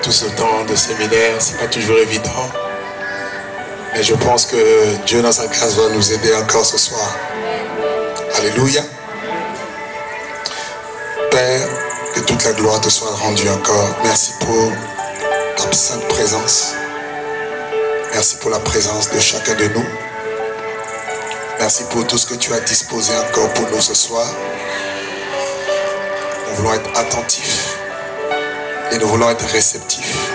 Tout ce temps de séminaire, c'est pas toujours évident. Mais je pense que Dieu dans sa grâce va nous aider encore ce soir. Alléluia. Père, que toute la gloire te soit rendue encore. Merci pour ta sainte présence. Merci pour la présence de chacun de nous. Merci pour tout ce que tu as disposé encore pour nous ce soir. Nous voulons être attentifs. Et nous voulons être réceptifs.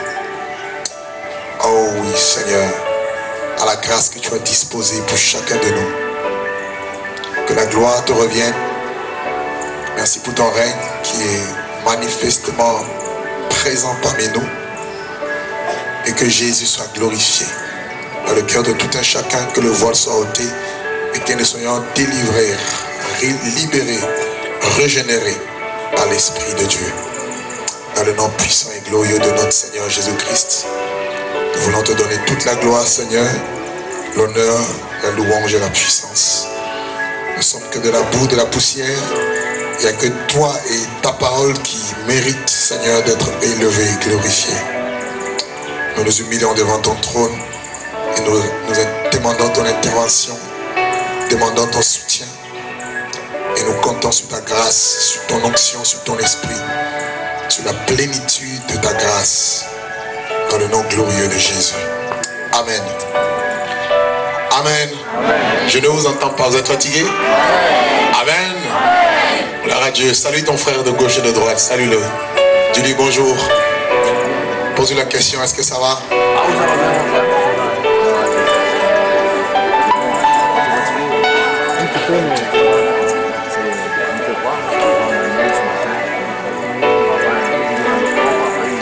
Oh oui, Seigneur, à la grâce que tu as disposée pour chacun de nous. Que la gloire te revienne. Merci pour ton règne qui est manifestement présent parmi nous. Et que Jésus soit glorifié dans le cœur de tout un chacun, que le voile soit ôté et que nous soyons délivrés, libérés, régénérés par l'Esprit de Dieu. Dans le nom puissant et glorieux de notre Seigneur Jésus-Christ, nous voulons te donner toute la gloire, Seigneur, l'honneur, la louange et la puissance. Nous ne sommes que de la boue, de la poussière. Il n'y a que toi et ta parole qui méritent, Seigneur, d'être élevée et glorifiée. Nous nous humilions devant ton trône et nous demandons ton intervention, demandons ton soutien. Et nous comptons sur ta grâce, sur ton onction, sur ton esprit, sur la plénitude de ta grâce, dans le nom glorieux de Jésus. Amen. Amen. Amen. Je ne vous entends pas, vous êtes fatigué? Amen. Gloire à Dieu. Salue ton frère de gauche et de droite, salue-le. Dis-lui bonjour. Pose-lui la question, est-ce que ça va?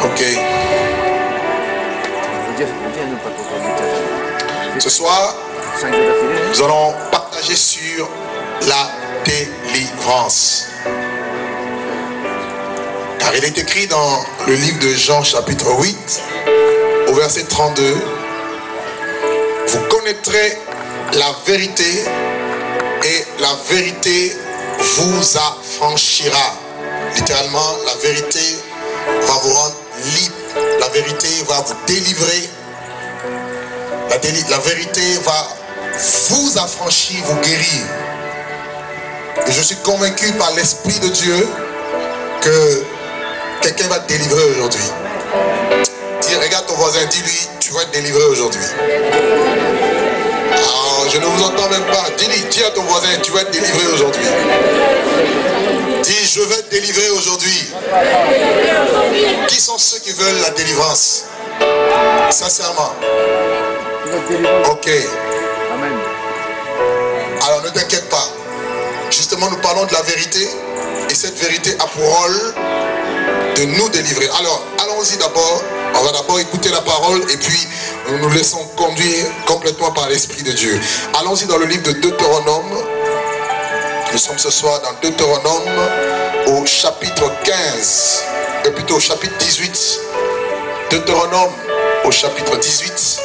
Ok. Ce soir, nous allons partager sur la délivrance. Car il est écrit dans le livre de Jean chapitre 8, au verset 32, vous connaîtrez la vérité et la vérité vous affranchira. Littéralement, la vérité va vous rendre libre. La vérité va vous délivrer. La vérité va vous affranchir, vous guérir. Et je suis convaincu par l'Esprit de Dieu que quelqu'un va te délivrer aujourd'hui. Dis, regarde ton voisin, dis-lui, tu vas être délivré aujourd'hui. Alors, je ne vous entends même pas. Dis à ton voisin, tu vas être délivré aujourd'hui. Dis, je vais être délivré aujourd'hui. Qui sont ceux qui veulent la délivrance? Sincèrement. Ok. Amen. Alors ne t'inquiète pas. Justement, nous parlons de la vérité. Et cette vérité a pour rôle de nous délivrer. Alors, allons-y d'abord. On va d'abord écouter la parole et puis nous nous laissons conduire complètement par l'Esprit de Dieu. Allons-y dans le livre de Deutéronome. Nous sommes ce soir dans Deutéronome au chapitre 15. Plutôt au chapitre 18. Deutéronome au chapitre 18.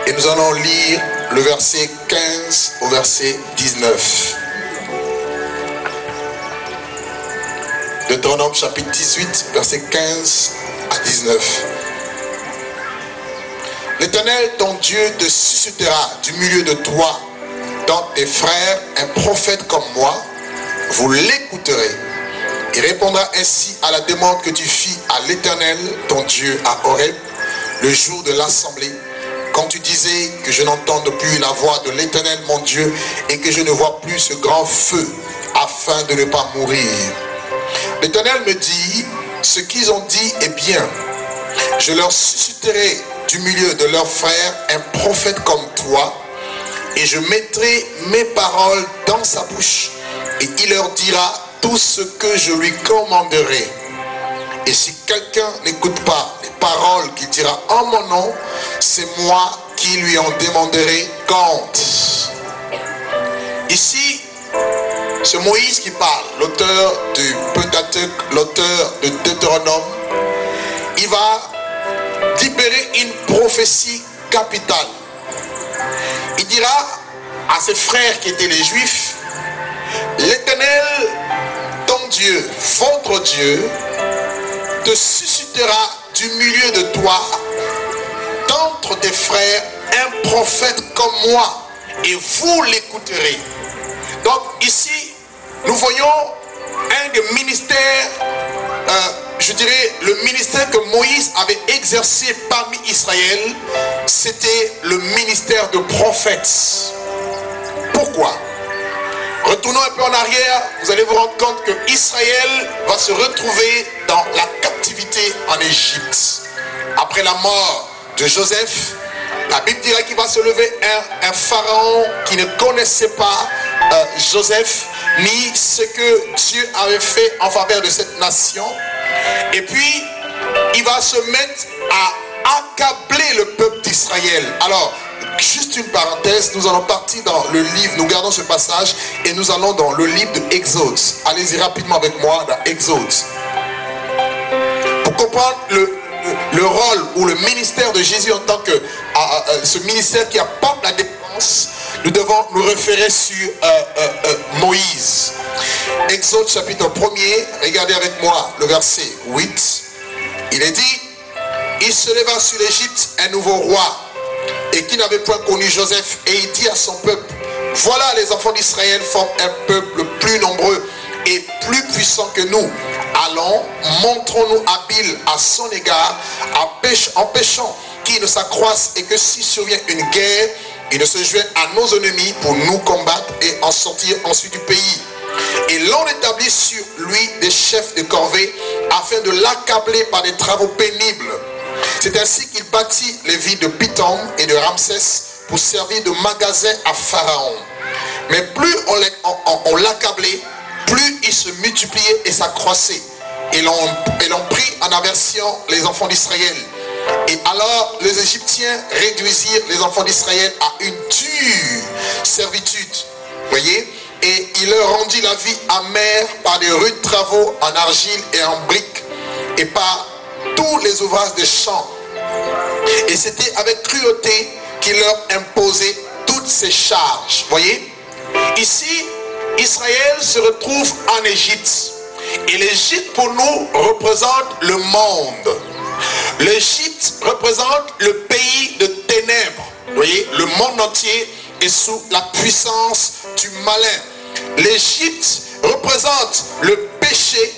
Et nous allons lire le verset 15 au verset 19. Deutéronome chapitre 18, verset 15 à 19. L'Éternel, ton Dieu, te suscitera du milieu de toi, dans tes frères, un prophète comme moi. Vous l'écouterez. Il répondra ainsi à la demande que tu fis à l'Éternel, ton Dieu, à Horeb, le jour de l'assemblée, quand tu disais que je n'entende plus la voix de l'Éternel, mon Dieu, et que je ne vois plus ce grand feu, afin de ne pas mourir. L'Éternel me dit, ce qu'ils ont dit est bien. Je leur susciterai du milieu de leurs frères un prophète comme toi, et je mettrai mes paroles dans sa bouche, et il leur dira tout ce que je lui commanderai. Et si quelqu'un n'écoute pas les paroles qu'il dira en mon nom, c'est moi qui lui en demanderai compte. Ici, c'est Moïse qui parle, l'auteur du Pentateuque, l'auteur de Deutéronome. Il va libérer une prophétie capitale. Il dira à ses frères qui étaient les Juifs, l'Éternel, ton Dieu, votre Dieu, te suscitera du milieu de toi, d'entre tes frères, un prophète comme moi, et vous l'écouterez. Donc ici, nous voyons un des ministères, je dirais le ministère que Moïse avait exercé parmi Israël, c'était le ministère de prophète. Pourquoi? Retournons un peu en arrière, vous allez vous rendre compte que Israël va se retrouver dans la captivité en Égypte. Après la mort de Joseph, la Bible dira qu'il va se lever un pharaon qui ne connaissait pas Joseph, ni ce que Dieu avait fait en faveur de cette nation. Et puis, il va se mettre à accabler le peuple d'Israël. Alors, juste une parenthèse, nous allons partir dans le livre, nous gardons ce passage et nous allons dans le livre de Exode. Allez-y rapidement avec moi dans Exode. Pour comprendre le rôle ou le ministère de Jésus en tant que ce ministère qui apporte la défense, nous devons nous référer sur Moïse. Exode chapitre 1er, regardez avec moi le verset 8. Il est dit, il se leva sur l'Égypte un nouveau roi, et qui n'avait point connu Joseph, et il dit à son peuple, voilà les enfants d'Israël forment un peuple plus nombreux et plus puissant que nous. Allons, montrons-nous habiles à son égard, empêchons qu'il ne s'accroisse et que si survient une guerre, il ne se joigne à nos ennemis pour nous combattre et en sortir ensuite du pays. Et l'on établit sur lui des chefs de corvée afin de l'accabler par des travaux pénibles. C'est ainsi qu'il bâtit les villes de Pithom et de Ramsès pour servir de magasin à Pharaon. Mais plus on l'accablait, plus il se multipliait et s'accroissait. Et l'on prit en aversion les enfants d'Israël. Et alors les Égyptiens réduisirent les enfants d'Israël à une dure servitude. Voyez? Et il leur rendit la vie amère par des rudes travaux en argile et en briques, et par tous les ouvrages des champs. Et c'était avec cruauté qu'il leur imposait toutes ces charges. Voyez? Ici, Israël se retrouve en Égypte. Et l'Égypte pour nous représente le monde. L'Égypte représente le pays de ténèbres. Vous voyez, le monde entier est sous la puissance du malin. L'Égypte représente le péché.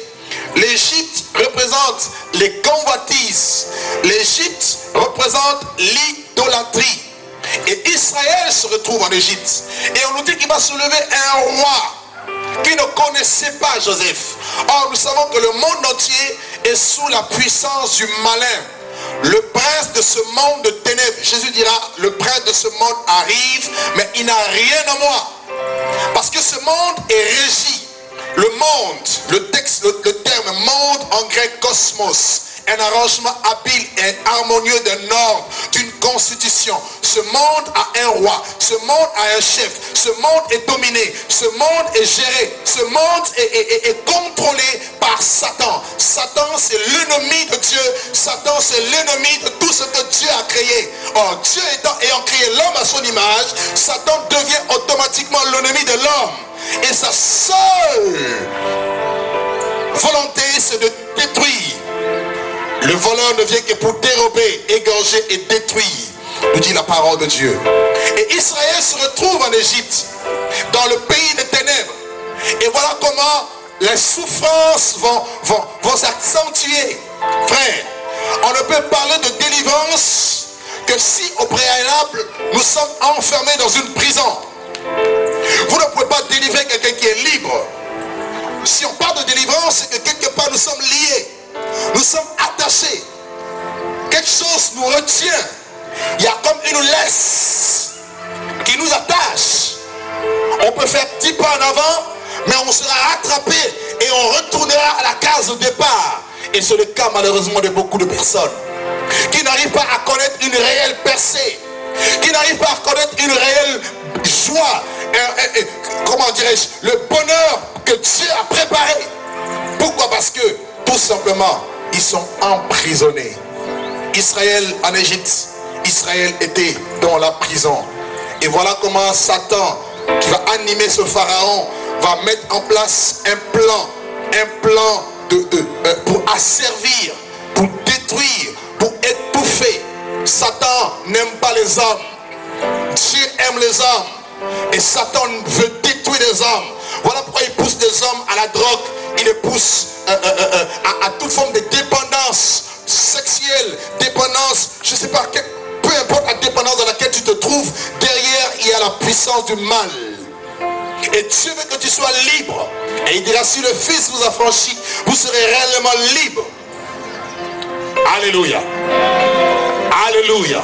L'Égypte représente les convoitises. L'Égypte représente l'idolâtrie. Et Israël se retrouve en Égypte. Et on nous dit qu'il va se lever un roi qui ne connaissait pas Joseph. Or, nous savons que le monde entier est sous la puissance du malin. Le prince de ce monde de ténèbres, Jésus dira, le prince de ce monde arrive, mais il n'a rien à moi. Parce que ce monde est régi. Le monde, le terme monde en grec cosmos, un arrangement habile et harmonieux d'un ordre, d'une constitution. Ce monde a un roi, ce monde a un chef, ce monde est dominé, ce monde est géré, ce monde est contrôlé par Satan. Satan c'est l'ennemi de Dieu, Satan c'est l'ennemi de tout ce que Dieu a créé. Or Dieu ayant créé l'homme à son image, Satan devient automatiquement l'ennemi de l'homme. Et sa seule volonté c'est de détruire. Le voleur ne vient que pour dérober, égorger et détruire, nous dit la parole de Dieu. Et Israël se retrouve en Égypte, dans le pays des ténèbres. Et voilà comment les souffrances vont s'accentuer. Frère, on ne peut parler de délivrance que si au préalable, nous sommes enfermés dans une prison. Vous ne pouvez pas délivrer quelqu'un qui est libre. Si on parle de délivrance, c'est que quelque part nous sommes liés. Nous sommes attachés. Quelque chose nous retient. Il y a comme une laisse qui nous attache. On peut faire 10 pas en avant, mais on sera rattrapé et on retournera à la case de départ. Et c'est le cas malheureusement de beaucoup de personnes qui n'arrivent pas à connaître une réelle percée, qui n'arrivent pas à connaître une réelle joie, comment dirais-je, le bonheur que Dieu a préparé. Pourquoi? Parce que tout simplement, ils sont emprisonnés. Israël en Égypte, Israël était dans la prison. Et voilà comment Satan, qui va animer ce pharaon, va mettre en place un plan pour asservir, pour détruire, pour étouffer. Satan n'aime pas les hommes. Dieu aime les hommes. Et Satan veut détruire les hommes. Voilà pourquoi il pousse les hommes à la drogue. Il les pousse à toute forme de dépendance sexuelle, dépendance, je ne sais pas, peu importe la dépendance dans laquelle tu te trouves, derrière il y a la puissance du mal. Et Dieu veut que tu sois libre. Et il dira, si le Fils vous a franchi, vous serez réellement libre. Alléluia. Alléluia.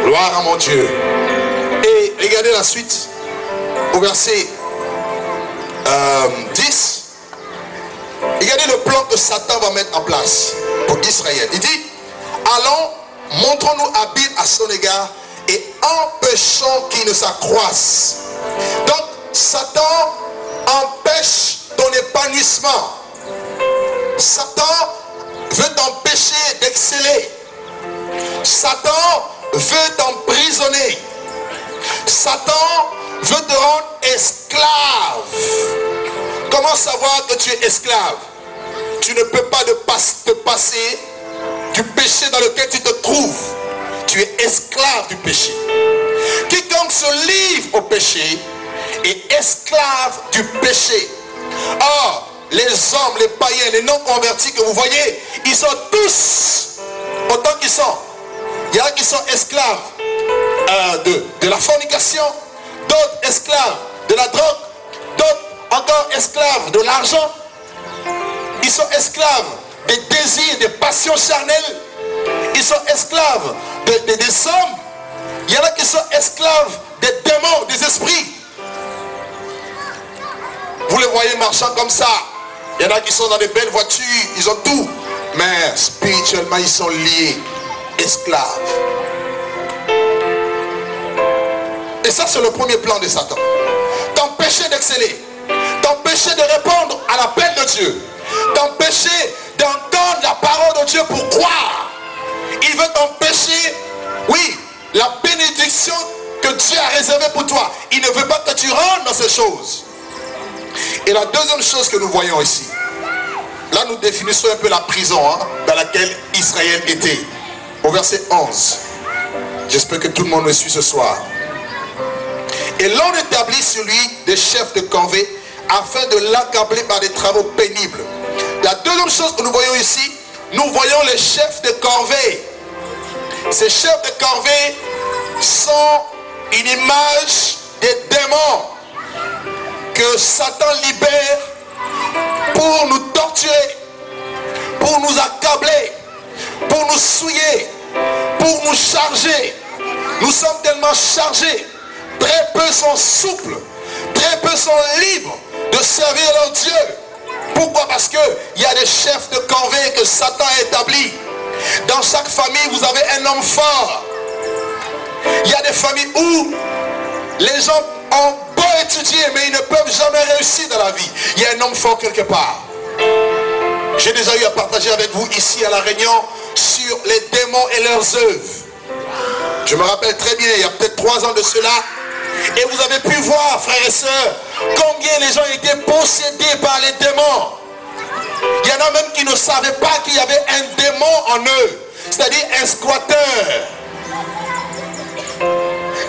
Gloire à mon Dieu. Et regardez la suite. Au verset 10. Regardez le plan que Satan va mettre en place pour Israël. Il dit, allons, montrons-nous habiles à son égard et empêchons qu'il ne s'accroisse. Donc, Satan empêche ton épanouissement. Satan veut t'empêcher d'exceller. Satan veut t'emprisonner. Satan veut te rendre esclave. Comment savoir que tu es esclave? Tu ne peux pas te passer du péché dans lequel tu te trouves. Tu es esclave du péché. Quiconque se livre au péché est esclave du péché. Or, les hommes, les païens, les non-convertis que vous voyez, ils sont tous, autant qu'ils sont. Il y en a qui sont esclaves de la fornication, d'autres esclaves de la drogue, d'autres encore esclaves de l'argent. Ils sont esclaves des désirs, des passions charnelles. Ils sont esclaves des hommes. Il y en a qui sont esclaves des démons, des esprits. Vous les voyez marchant comme ça. Il y en a qui sont dans des belles voitures, ils ont tout. Mais spirituellement, ils sont liés, esclaves. Et ça, c'est le premier plan de Satan. T'empêcher d'exceller. T'empêcher de répondre à l'appel de Dieu. T'empêcher d'entendre la parole de Dieu pour croire. Il veut t'empêcher, oui, la bénédiction que Dieu a réservée pour toi. Il ne veut pas que tu rentres dans ces choses. Et la deuxième chose que nous voyons ici, là nous définissons un peu la prison dans laquelle Israël était. Au verset 11. J'espère que tout le monde me suit ce soir. Et l'on établit sur lui des chefs de corvée afin de l'accabler par des travaux pénibles. La deuxième chose que nous voyons ici, nous voyons les chefs de corvée. Ces chefs de corvée sont une image des démons que Satan libère pour nous torturer, pour nous accabler, pour nous souiller, pour nous charger. Nous sommes tellement chargés. Très peu sont souples, très peu sont libres de servir leur Dieu. Pourquoi? Parce qu'il y a des chefs de corvée que Satan a établis. Dans chaque famille, vous avez un homme fort. Il y a des familles où les gens ont beau étudier, mais ils ne peuvent jamais réussir dans la vie. Il y a un homme fort quelque part. J'ai déjà eu à partager avec vous ici à La Réunion sur les démons et leurs œuvres. Je me rappelle très bien, il y a peut-être 3 ans de cela. Et vous avez pu voir, frères et sœurs, combien les gens étaient possédés par les démons. Il y en a même qui ne savaient pas qu'il y avait un démon en eux, c'est-à-dire un squatteur.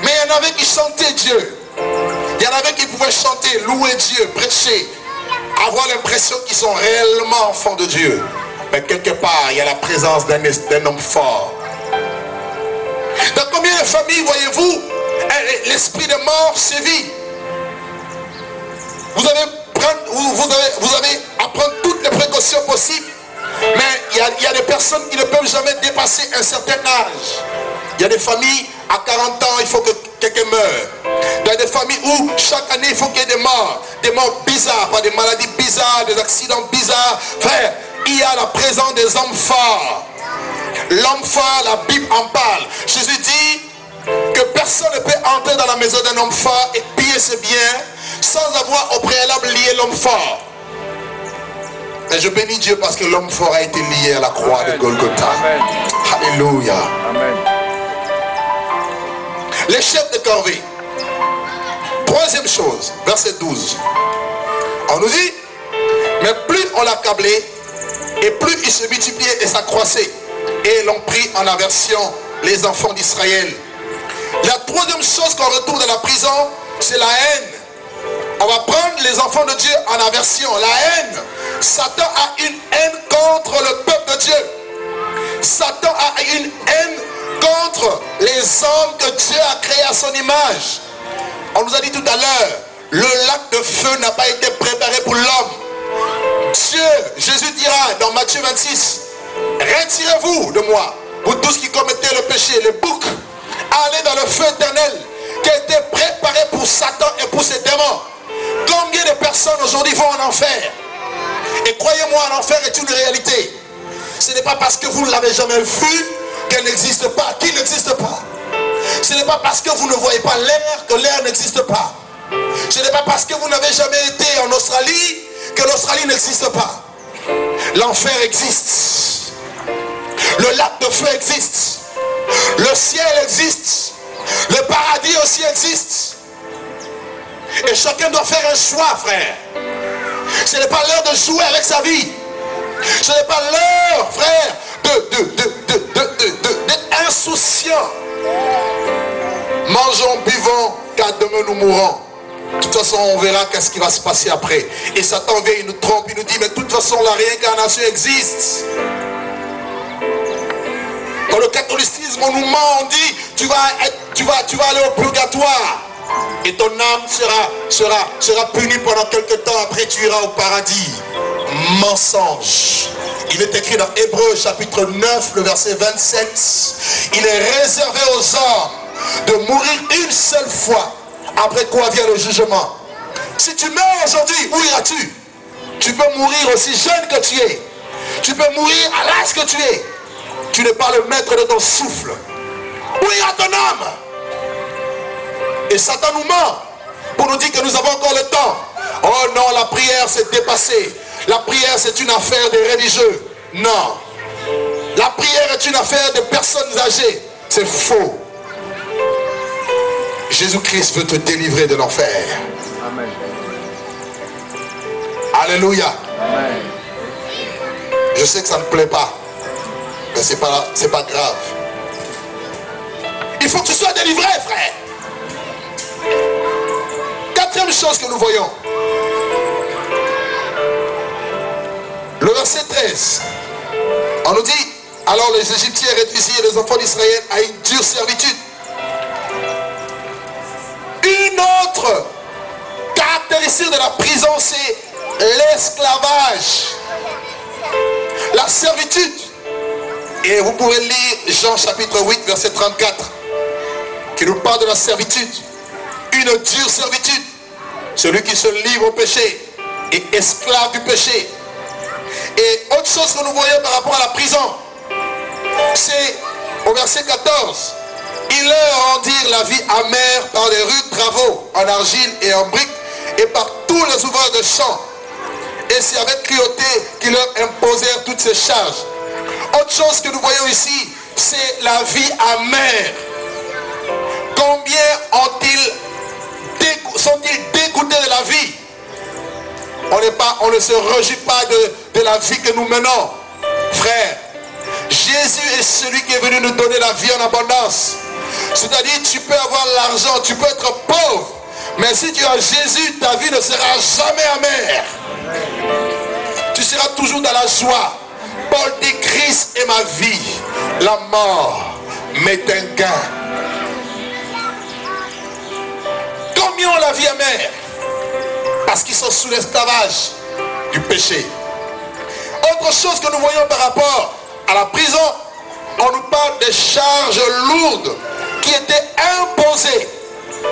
Mais il y en avait qui chantaient Dieu. Il y en avait qui pouvaient chanter, louer Dieu, prêcher, avoir l'impression qu'ils sont réellement enfants de Dieu. Mais quelque part, il y a la présence d'un homme fort. Dans combien de familles, voyez-vous, l'esprit de mort sévit? Vous avez à prendre toutes les précautions possibles, mais il y a des personnes qui ne peuvent jamais dépasser un certain âge. Il y a des familles, à 40 ans, il faut que quelqu'un meure. Il y a des familles où chaque année, il faut qu'il y ait des morts bizarres, pas des maladies bizarres, des accidents bizarres. Frère, il y a la présence des hommes forts. L'homme fort, la Bible en parle. Jésus dit que personne ne peut entrer dans la maison d'un homme fort et piller ses biens sans avoir au préalable lié l'homme fort. Et je bénis Dieu parce que l'homme fort a été lié à la croix de Golgotha. Alléluia. les chefs de corvée. Troisième chose, verset 12. On nous dit, mais plus on l'accablait, et plus il se multipliait et s'accroissait. Et l'on prit en aversion les enfants d'Israël. La troisième chose qu'on retrouve dans la prison, c'est la haine. On va prendre les enfants de Dieu en aversion. La haine. Satan a une haine contre le peuple de Dieu. Satan a une haine contre les hommes que Dieu a créés à son image. On nous a dit tout à l'heure, le lac de feu n'a pas été préparé pour l'homme. Dieu, Jésus dira dans Matthieu 26, retirez-vous de moi, vous tous qui commettez le péché, les boucs, allez dans le feu éternel qui a été préparé pour Satan et pour ses démons. Combien de personnes aujourd'hui vont en enfer? Et croyez-moi, l'enfer est une réalité. Ce n'est pas parce que vous ne l'avez jamais vu qu'elle n'existe pas, qu'il n'existe pas. Ce n'est pas parce que vous ne voyez pas l'air que l'air n'existe pas. Ce n'est pas parce que vous n'avez jamais été en Australie que l'Australie n'existe pas. L'enfer existe. Le lac de feu existe. Le ciel existe. Le paradis aussi existe. Et chacun doit faire un choix, frère. Ce n'est pas l'heure de jouer avec sa vie. Ce n'est pas l'heure, frère, d'être insouciant. Mangeons, buvons, car demain nous mourrons. De toute façon, on verra qu'est-ce qui va se passer après. Et Satan vient, il nous trompe, il nous dit, mais de toute façon, la réincarnation existe. Dans le catholicisme, on nous ment, on dit, tu vas aller au purgatoire. Et ton âme sera punie pendant quelque temps, après tu iras au paradis. Mensonge. Il est écrit dans Hébreux chapitre 9, le verset 27. Il est réservé aux hommes de mourir une seule fois. Après quoi vient le jugement. Si tu meurs aujourd'hui, où iras-tu? Tu peux mourir aussi jeune que tu es. Tu peux mourir à l'âge que tu es. Tu n'es pas le maître de ton souffle. Où ira ton âme? Et Satan nous ment pour nous dire que nous avons encore le temps. Oh non, la prière s'est dépassée. La prière c'est une affaire des religieux. Non. La prière est une affaire de personnes âgées. C'est faux. Jésus-Christ veut te délivrer de l'enfer. Amen. Alléluia. Amen. Je sais que ça ne plaît pas. Mais c'est pas grave. Il faut que tu sois délivré, frère. Quatrième chose que nous voyons. Le verset 13. On nous dit, alors les Égyptiens réduisirent les enfants d'Israël à une dure servitude. Une autre caractéristique de la prison, c'est l'esclavage. La servitude. Et vous pouvez lire Jean chapitre 8, verset 34, qui nous parle de la servitude. Une dure servitude. Celui qui se livre au péché est esclave du péché. Et autre chose que nous voyons par rapport à la prison, c'est au verset 14. Ils leur rendirent la vie amère par des rudes travaux en argile et en briques et par tous les ouvrages de champs. Et c'est avec cruauté qu'ils leur imposèrent toutes ces charges. Autre chose que nous voyons ici, c'est la vie amère. Combien sont-ils dégoûtés de la vie? On ne se réjouit pas de la vie que nous menons. Frère, Jésus est celui qui est venu nous donner la vie en abondance. C'est-à-dire, tu peux avoir l'argent, tu peux être pauvre, mais si tu as Jésus, ta vie ne sera jamais amère. Tu seras toujours dans la joie. Paul dit, Christ est ma vie, la mort m'est un gain. Combien ont la vie amère? Parce qu'ils sont sous l'esclavage du péché. Autre chose que nous voyons par rapport à la prison, on nous parle des charges lourdes qui étaient imposées.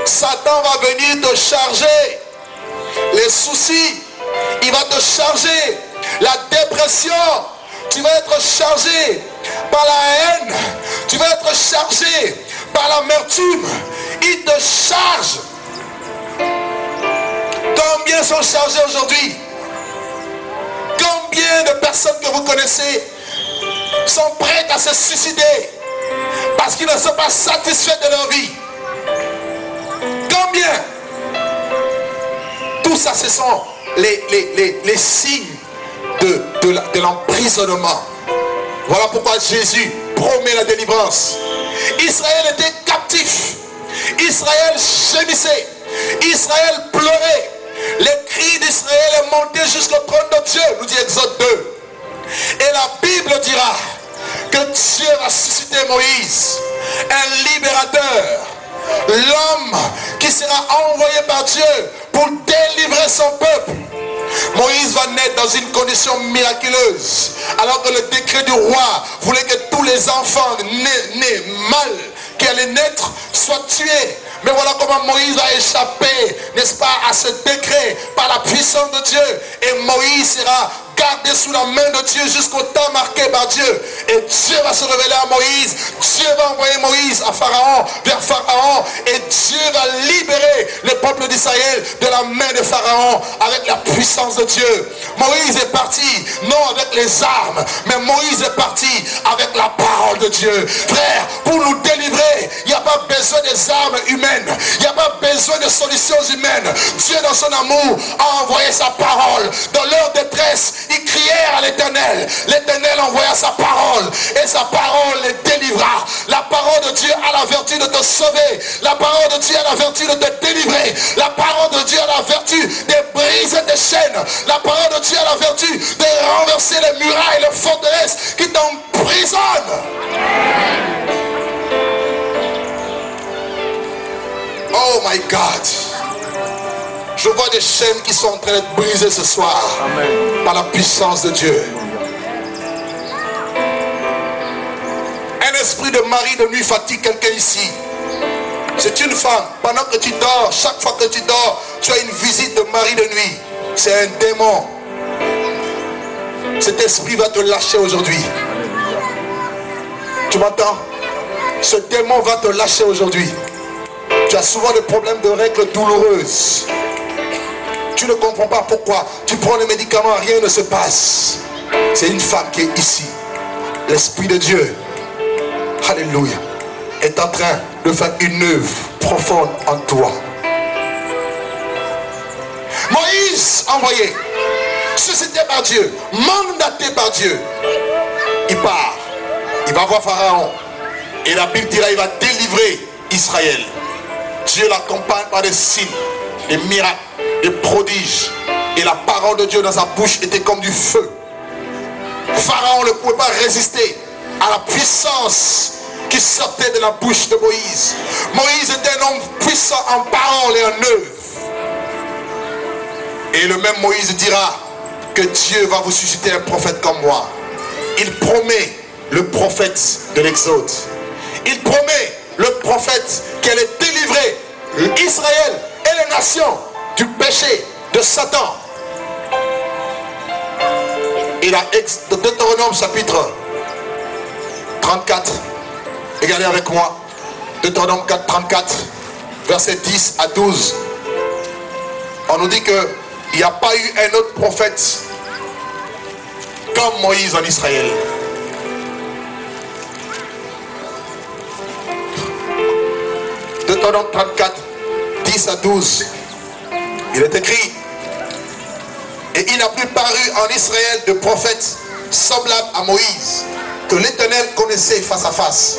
Satan va venir te charger les soucis, il va te charger la dépression, tu vas être chargé par la haine, tu vas être chargé par l'amertume. Il te charge. Combien sont chargés aujourd'hui? Combien de personnes que vous connaissez sont prêtes à se suicider parce qu'ils ne sont pas satisfaits de leur vie? Tout ça, ce sont les signes de l'emprisonnement. Voilà pourquoi Jésus promet la délivrance. Israël était captif. Israël gémissait. Israël pleurait. Les cris d'Israël est monté jusqu'au trône de Dieu, nous dit Exode 2. Et la Bible dira que Dieu va susciter Moïse, un libérateur, l'homme qui sera envoyé par Dieu pour délivrer son peuple. Moïse va naître dans une condition miraculeuse, alors que le décret du roi voulait que tous les enfants nés mâles qui allaient naître soient tués. Mais voilà comment Moïse a échappé, n'est-ce pas, à ce décret par la puissance de Dieu. Et Moïse sera gardé sous la main de Dieu jusqu'au temps marqué par Dieu. Et Dieu va se révéler à Moïse. Dieu va envoyer Moïse à Pharaon, vers Pharaon. Et Dieu va libérer le peuple d'Israël de la main de Pharaon avec la puissance de Dieu. Moïse est parti, non avec les armes, mais Moïse est parti avec la parole de Dieu. Frère, pour nous délivrer, il n'y a pas besoin des armes humaines. Il n'y a pas besoin de solutions humaines. Dieu dans son amour a envoyé sa parole. Dans leur détresse, ils crièrent à l'Éternel. L'Éternel envoya sa parole. Et sa parole les délivra. La parole de Dieu a la vertu de te sauver. La parole de Dieu a la vertu de te délivrer. La parole de Dieu a la vertu de briser tes chaînes. La parole de Dieu a la vertu de renverser les murailles, les forteresses qui t'emprisonnent. Oh my God. Je vois des chaînes qui sont en train d'être brisées ce soir. Amen. Par la puissance de Dieu. Un esprit de mari de nuit fatigue quelqu'un ici. C'est une femme. Pendant que tu dors, chaque fois que tu dors, tu as une visite de mari de nuit. C'est un démon. Cet esprit va te lâcher aujourd'hui. Tu m'entends? Ce démon va te lâcher aujourd'hui. Tu as souvent des problèmes de règles douloureuses. Tu ne comprends pas pourquoi. Tu prends les médicaments, rien ne se passe. C'est une femme qui est ici. L'Esprit de Dieu, alléluia, est en train de faire une œuvre profonde en toi. Moïse, envoyé, suscité par Dieu, mandaté par Dieu, il part. Il va voir Pharaon. Et la Bible dira, il va délivrer Israël. Dieu l'accompagne par des signes, des miracles, des prodiges. Et la parole de Dieu dans sa bouche était comme du feu. Pharaon ne pouvait pas résister à la puissance qui sortait de la bouche de Moïse. Moïse était un homme puissant en parole et en œuvre. Et le même Moïse dira que Dieu va vous susciter un prophète comme moi. Il promet le prophète de l'Exode. Il promet le prophète qui allait délivrer Israël et les nations du péché de Satan. Et la Deutéronome chapitre 34, regardez avec moi, Deutéronome 4, 34, versets 10 à 12. On nous dit qu'il n'y a pas eu un autre prophète comme Moïse en Israël. Deutéronome 34, 10 à 12. Il est écrit: et il n'a plus paru en Israël de prophète semblable à Moïse, que l'Éternel connaissait face à face.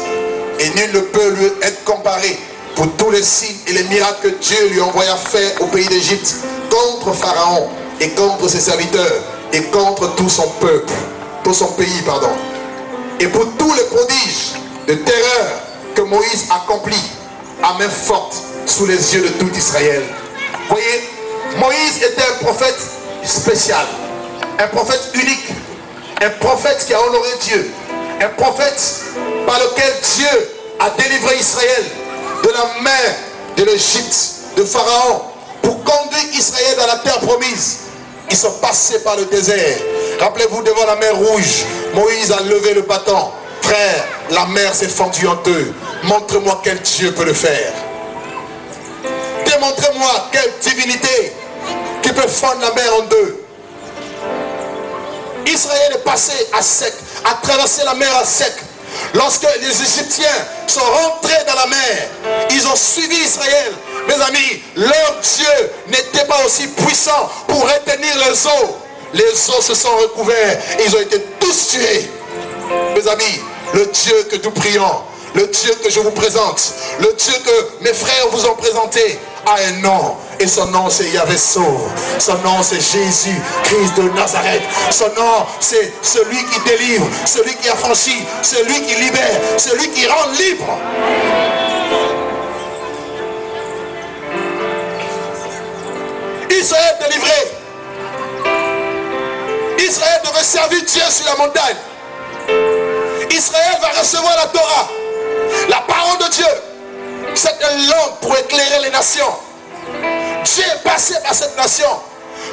Et nul ne peut lui être comparé pour tous les signes et les miracles que Dieu lui envoya faire au pays d'Égypte, contre Pharaon et contre ses serviteurs et contre tout son peuple, tout son pays, pardon. Et pour tous les prodiges de terreur que Moïse accomplit à main forte sous les yeux de tout Israël. Voyez, Moïse était un prophète spécial, un prophète unique, un prophète qui a honoré Dieu, un prophète par lequel Dieu a délivré Israël de la main de l'Égypte, de Pharaon, pour conduire Israël dans la terre promise. Ils sont passés par le désert. Rappelez-vous, devant la mer Rouge, Moïse a levé le bâton. Frère, la mer s'est fendue en deux. Montre-moi quel Dieu peut le faire. Démontrez-moi quelle divinité qui peut fendre la mer en deux. Israël est passé à sec, a traversé la mer à sec. Lorsque les Égyptiens sont rentrés dans la mer, ils ont suivi Israël. Mais à amis, leur Dieu n'était pas aussi puissant pour retenir les eaux. Les eaux se sont recouverts et ils ont été tous tués. Mes amis, le Dieu que nous prions, le Dieu que je vous présente, le Dieu que mes frères vous ont présenté, a un nom. Et son nom c'est Yahvé Sauve. Son nom c'est Jésus, Christ de Nazareth. Son nom c'est celui qui délivre, celui qui affranchit, celui qui libère, celui qui rend libre. Israël délivré. Israël devait servir Dieu sur la montagne. Israël va recevoir la Torah, la parole de Dieu. C'est une lampe pour éclairer les nations. Dieu est passé par cette nation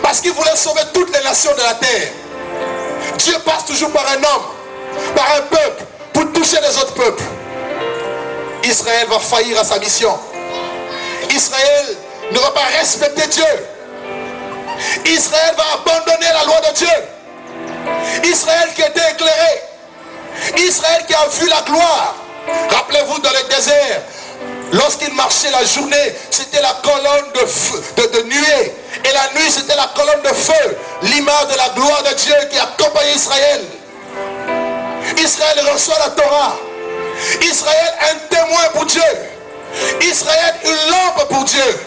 parce qu'il voulait sauver toutes les nations de la terre. Dieu passe toujours par un homme, par un peuple, pour toucher les autres peuples. Israël va faillir à sa mission. Israël ne va pas respecter Dieu. Israël va abandonner la loi de Dieu. Israël qui était éclairé. Israël qui a vu la gloire. Rappelez-vous dans le désert, lorsqu'il marchait la journée, c'était la colonne de nuée. Et la nuit, c'était la colonne de feu. L'image de la gloire de Dieu qui accompagnait Israël. Israël reçoit la Torah. Israël un témoin pour Dieu. Israël une lampe pour Dieu.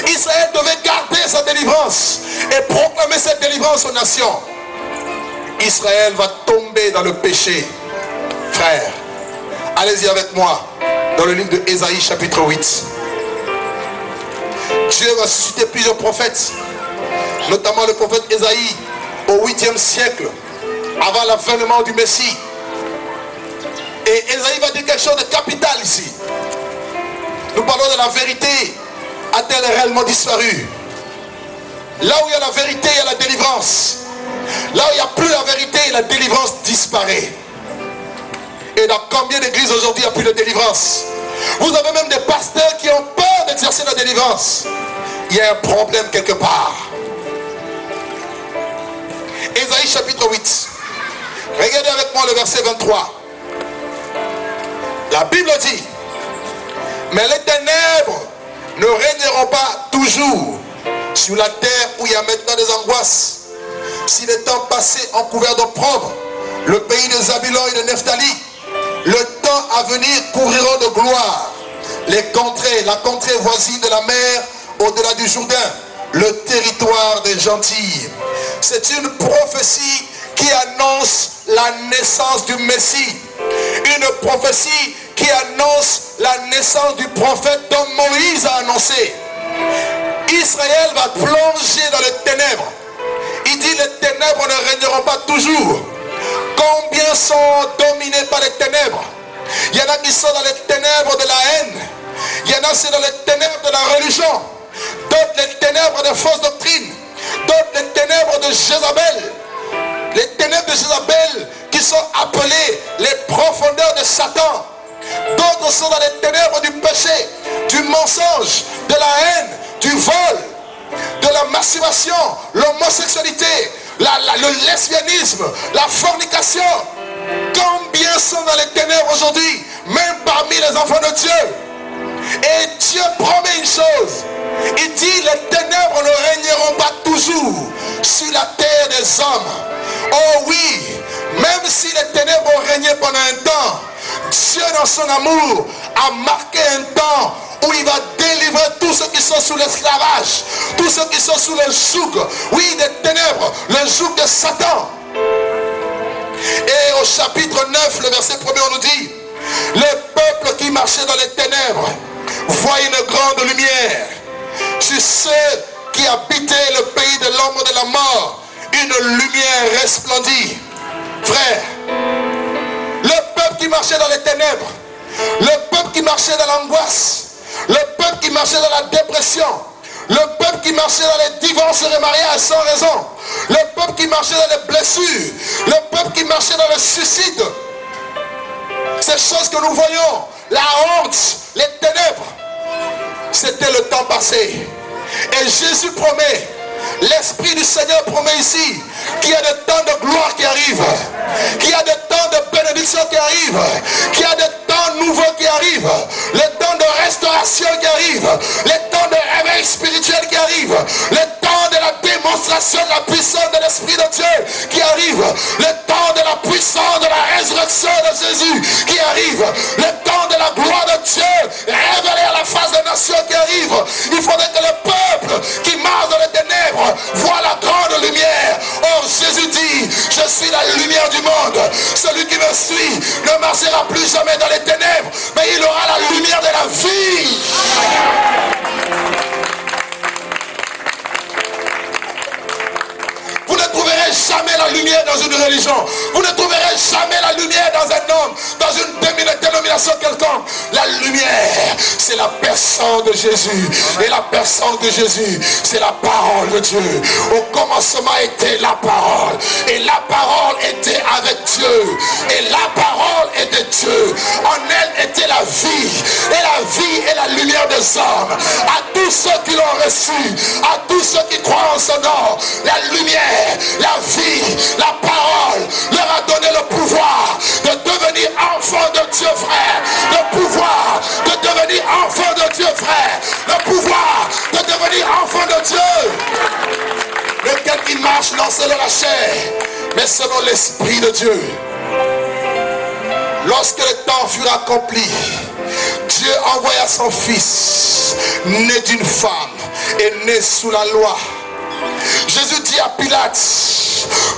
Israël devait garder sa délivrance et proclamer cette délivrance aux nations. Israël va tomber dans le péché. Frère, allez-y avec moi dans le livre de Ésaïe chapitre 8. Dieu va susciter plusieurs prophètes, notamment le prophète Ésaïe au 8e siècle, avant l'avènement du Messie. Et Ésaïe va dire quelque chose de capital ici. Nous parlons de la vérité. A-t-elle réellement disparu? Là où il y a la vérité, il y a la délivrance. Là où il n'y a plus la vérité, la délivrance disparaît. Et dans combien d'églises aujourd'hui il n'y a plus de délivrance? Vous avez même des pasteurs qui ont peur d'exercer la délivrance. Il y a un problème quelque part. Ésaïe chapitre 8. Regardez avec moi le verset 23. La Bible dit: mais les ténèbres ne régneront pas toujours sur la terre où il y a maintenant des angoisses. Si les temps passés ont couvert d'opprobre le pays de Zabulon et de Nephtali, le temps à venir couvriront de gloire les contrées, la contrée voisine de la mer au-delà du Jourdain, le territoire des gentils. C'est une prophétie qui annonce la naissance du Messie. Une prophétie qui annonce la naissance du prophète dont Moïse a annoncé. Israël va plonger dans les ténèbres. Il dit: les ténèbres ne régneront pas toujours. Combien sont dominés par les ténèbres? Il y en a qui sont dans les ténèbres de la haine. Il y en a qui sont dans les ténèbres de la religion. D'autres les ténèbres de fausses doctrines. D'autres les ténèbres de Jézabel. Les ténèbres de Jézabel qui sont appelées les profondeurs de Satan. D'autres sont dans les ténèbres du péché, du mensonge, de la haine, du vol, de la masturbation, l'homosexualité, le lesbianisme, la fornication. Combien sont dans les ténèbres aujourd'hui, même parmi les enfants de Dieu? Et Dieu promet une chose. Il dit: les ténèbres ne régneront pas toujours sur la terre des hommes. Oh oui, même si les ténèbres ont régné pendant un temps, Dieu dans son amour a marqué un temps où il va délivrer tous ceux qui sont sous l'esclavage, tous ceux qui sont sous le joug, oui, des ténèbres, le joug de Satan. Et au chapitre 9, le verset 1er, on nous dit: les peuples qui marchaient dans les ténèbres voient une grande lumière. Sur ceux qui habitaient le pays de l'ombre de la mort, une lumière resplendit. Frère, le peuple qui marchait dans les ténèbres, le peuple qui marchait dans l'angoisse, le peuple qui marchait dans la dépression, le peuple qui marchait dans les divorces et les mariages sans raison, le peuple qui marchait dans les blessures, le peuple qui marchait dans le suicide, ces choses que nous voyons, la honte, les ténèbres, c'était le temps passé. Et Jésus promet, l'Esprit du Seigneur promet ici qu'il y a des temps de gloire qui arrivent, qu'il y a des temps de bénédiction qui arrivent, qu'il y a des temps nouveaux qui arrivent, les temps de restauration qui arrivent, les temps de de la puissance de l'Esprit de Dieu qui arrive. Le temps de la puissance de la résurrection de Jésus qui arrive. Le temps de la gloire de Dieu révélé à la face des nations qui arrive. Il faudrait que le peuple qui marche dans les ténèbres voit la grande lumière. Or Jésus dit, je suis la lumière du monde. Celui qui me suit ne marchera plus jamais dans les ténèbres, mais il aura la lumière de la vie. Vous ne trouverez jamais la lumière dans une religion. Vous ne trouverez jamais la lumière dans un homme, dans une dénomination quelconque. La lumière, c'est la personne de Jésus. Et la personne de Jésus, c'est la parole de Dieu. Au commencement était la parole. Et la parole était avec Dieu. Et la parole était Dieu. En elle était la vie. Et la vie est la lumière des hommes. À tous ceux qui l'ont reçu, à tous ceux qui croient en son nom, la lumière, la vie, la parole leur a donné le pouvoir de devenir enfants de Dieu, frère. Le pouvoir de devenir enfants de Dieu, frère. Le pouvoir de devenir enfants de Dieu. Lequel qui marche non selon la chair, mais selon l'Esprit de Dieu. Lorsque le temps fut accompli, Dieu envoya son Fils, né d'une femme et né sous la loi. Jésus dit à Pilate,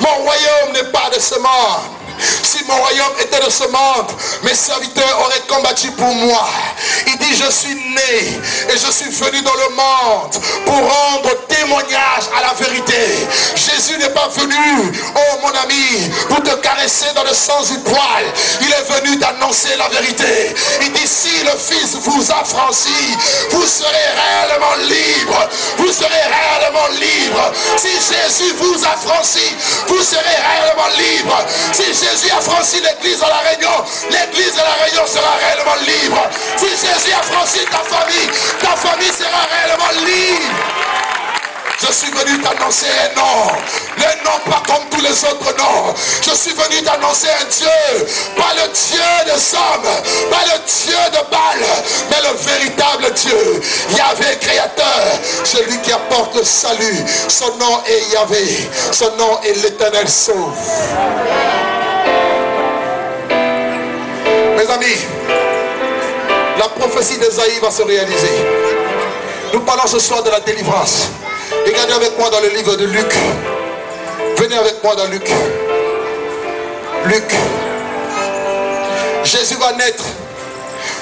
mon royaume n'est pas de ce monde. Si mon royaume était de ce monde, mes serviteurs auraient combattu pour moi. Il dit, je suis né et je suis venu dans le monde pour rendre témoignage à la vérité. Jésus n'est pas venu, oh mon ami, pour te caresser dans le sens du poil. Il est venu d'annoncer la vérité. Il dit, si le Fils vous a franchi, vous serez réellement libre. Vous serez réellement libre. Si Jésus vous a franchi, vous serez réellement libre. Si Jésus a franchi l'église à la Réunion, l'église de la Réunion sera réellement libre. Si Jésus a franchi ta famille sera réellement libre. Je suis venu t'annoncer un nom. Le nom pas comme tous les autres noms. Je suis venu t'annoncer un Dieu. Pas le Dieu des hommes. Pas le Dieu de Baal. Mais le véritable Dieu. Yahvé créateur. Celui qui apporte le salut. Son nom est Yahvé. Son nom est l'Éternel sauve. Mes amis, la prophétie d'Ésaïe va se réaliser. Nous parlons ce soir de la délivrance. Regardez avec moi dans le livre de Luc. Venez avec moi dans Luc. Luc. Jésus va naître.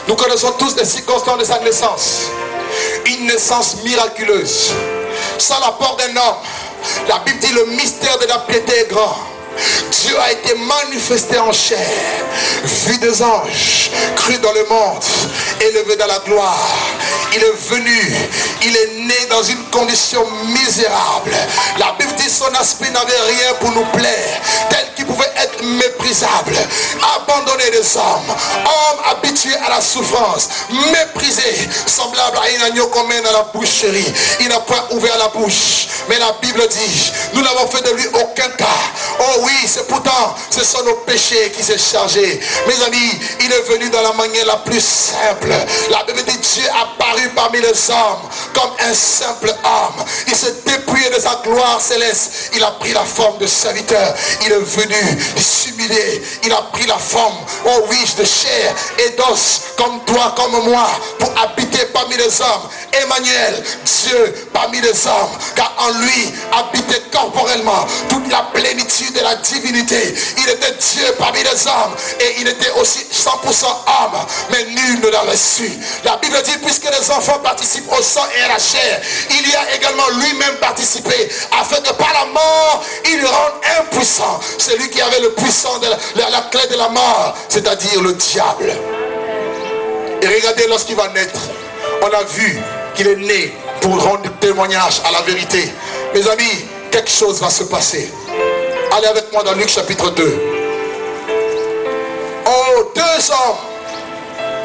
Nous connaissons tous les circonstances de sa naissance. Une naissance miraculeuse. Sans l'apport d'un homme. La Bible dit le mystère de la piété est grand. Dieu a été manifesté en chair, vu des anges, cru dans le monde, élevé dans la gloire. Il est venu, il est né dans une condition misérable. La Bible dit son aspect n'avait rien pour nous plaire, tel qu'il pouvait être méprisable, abandonné des hommes, homme habitué à la souffrance, méprisé, semblable à un agneau qu'on mène à la boucherie. Il n'a pas ouvert la bouche, mais la Bible dit, nous n'avons fait de lui aucun cas. Oh oui, c'est pourtant, ce sont nos péchés qui s'est chargé. Mes amis, il est venu dans la manière la plus simple. La Bible dit, Dieu a paru parmi les hommes comme un simple homme. Il s'est dépouillé de sa gloire céleste. Il a pris la forme de serviteur. Il est venu s'humilier. Il a pris la forme, oh oui, de chair et d'os, comme toi, comme moi, pour habiter parmi les hommes. Emmanuel, Dieu parmi les hommes, car en lui habitait corporellement toute la plénitude de la divinité. Il était Dieu parmi les hommes et il était aussi 100% homme, mais nul ne l'a reçu. La Bible dit, puisque les enfants participent au sang et à la chair, il y a également lui-même participé, afin que par la mort il rende impuissant celui qui avait le puissant de la clé de la mort, c'est-à-dire le diable. Et regardez, lorsqu'il va naître, on a vu qu'il est né pour rendre témoignage à la vérité. Mes amis, quelque chose va se passer. Allez avec moi dans Luc chapitre 2. Oh, deux hommes,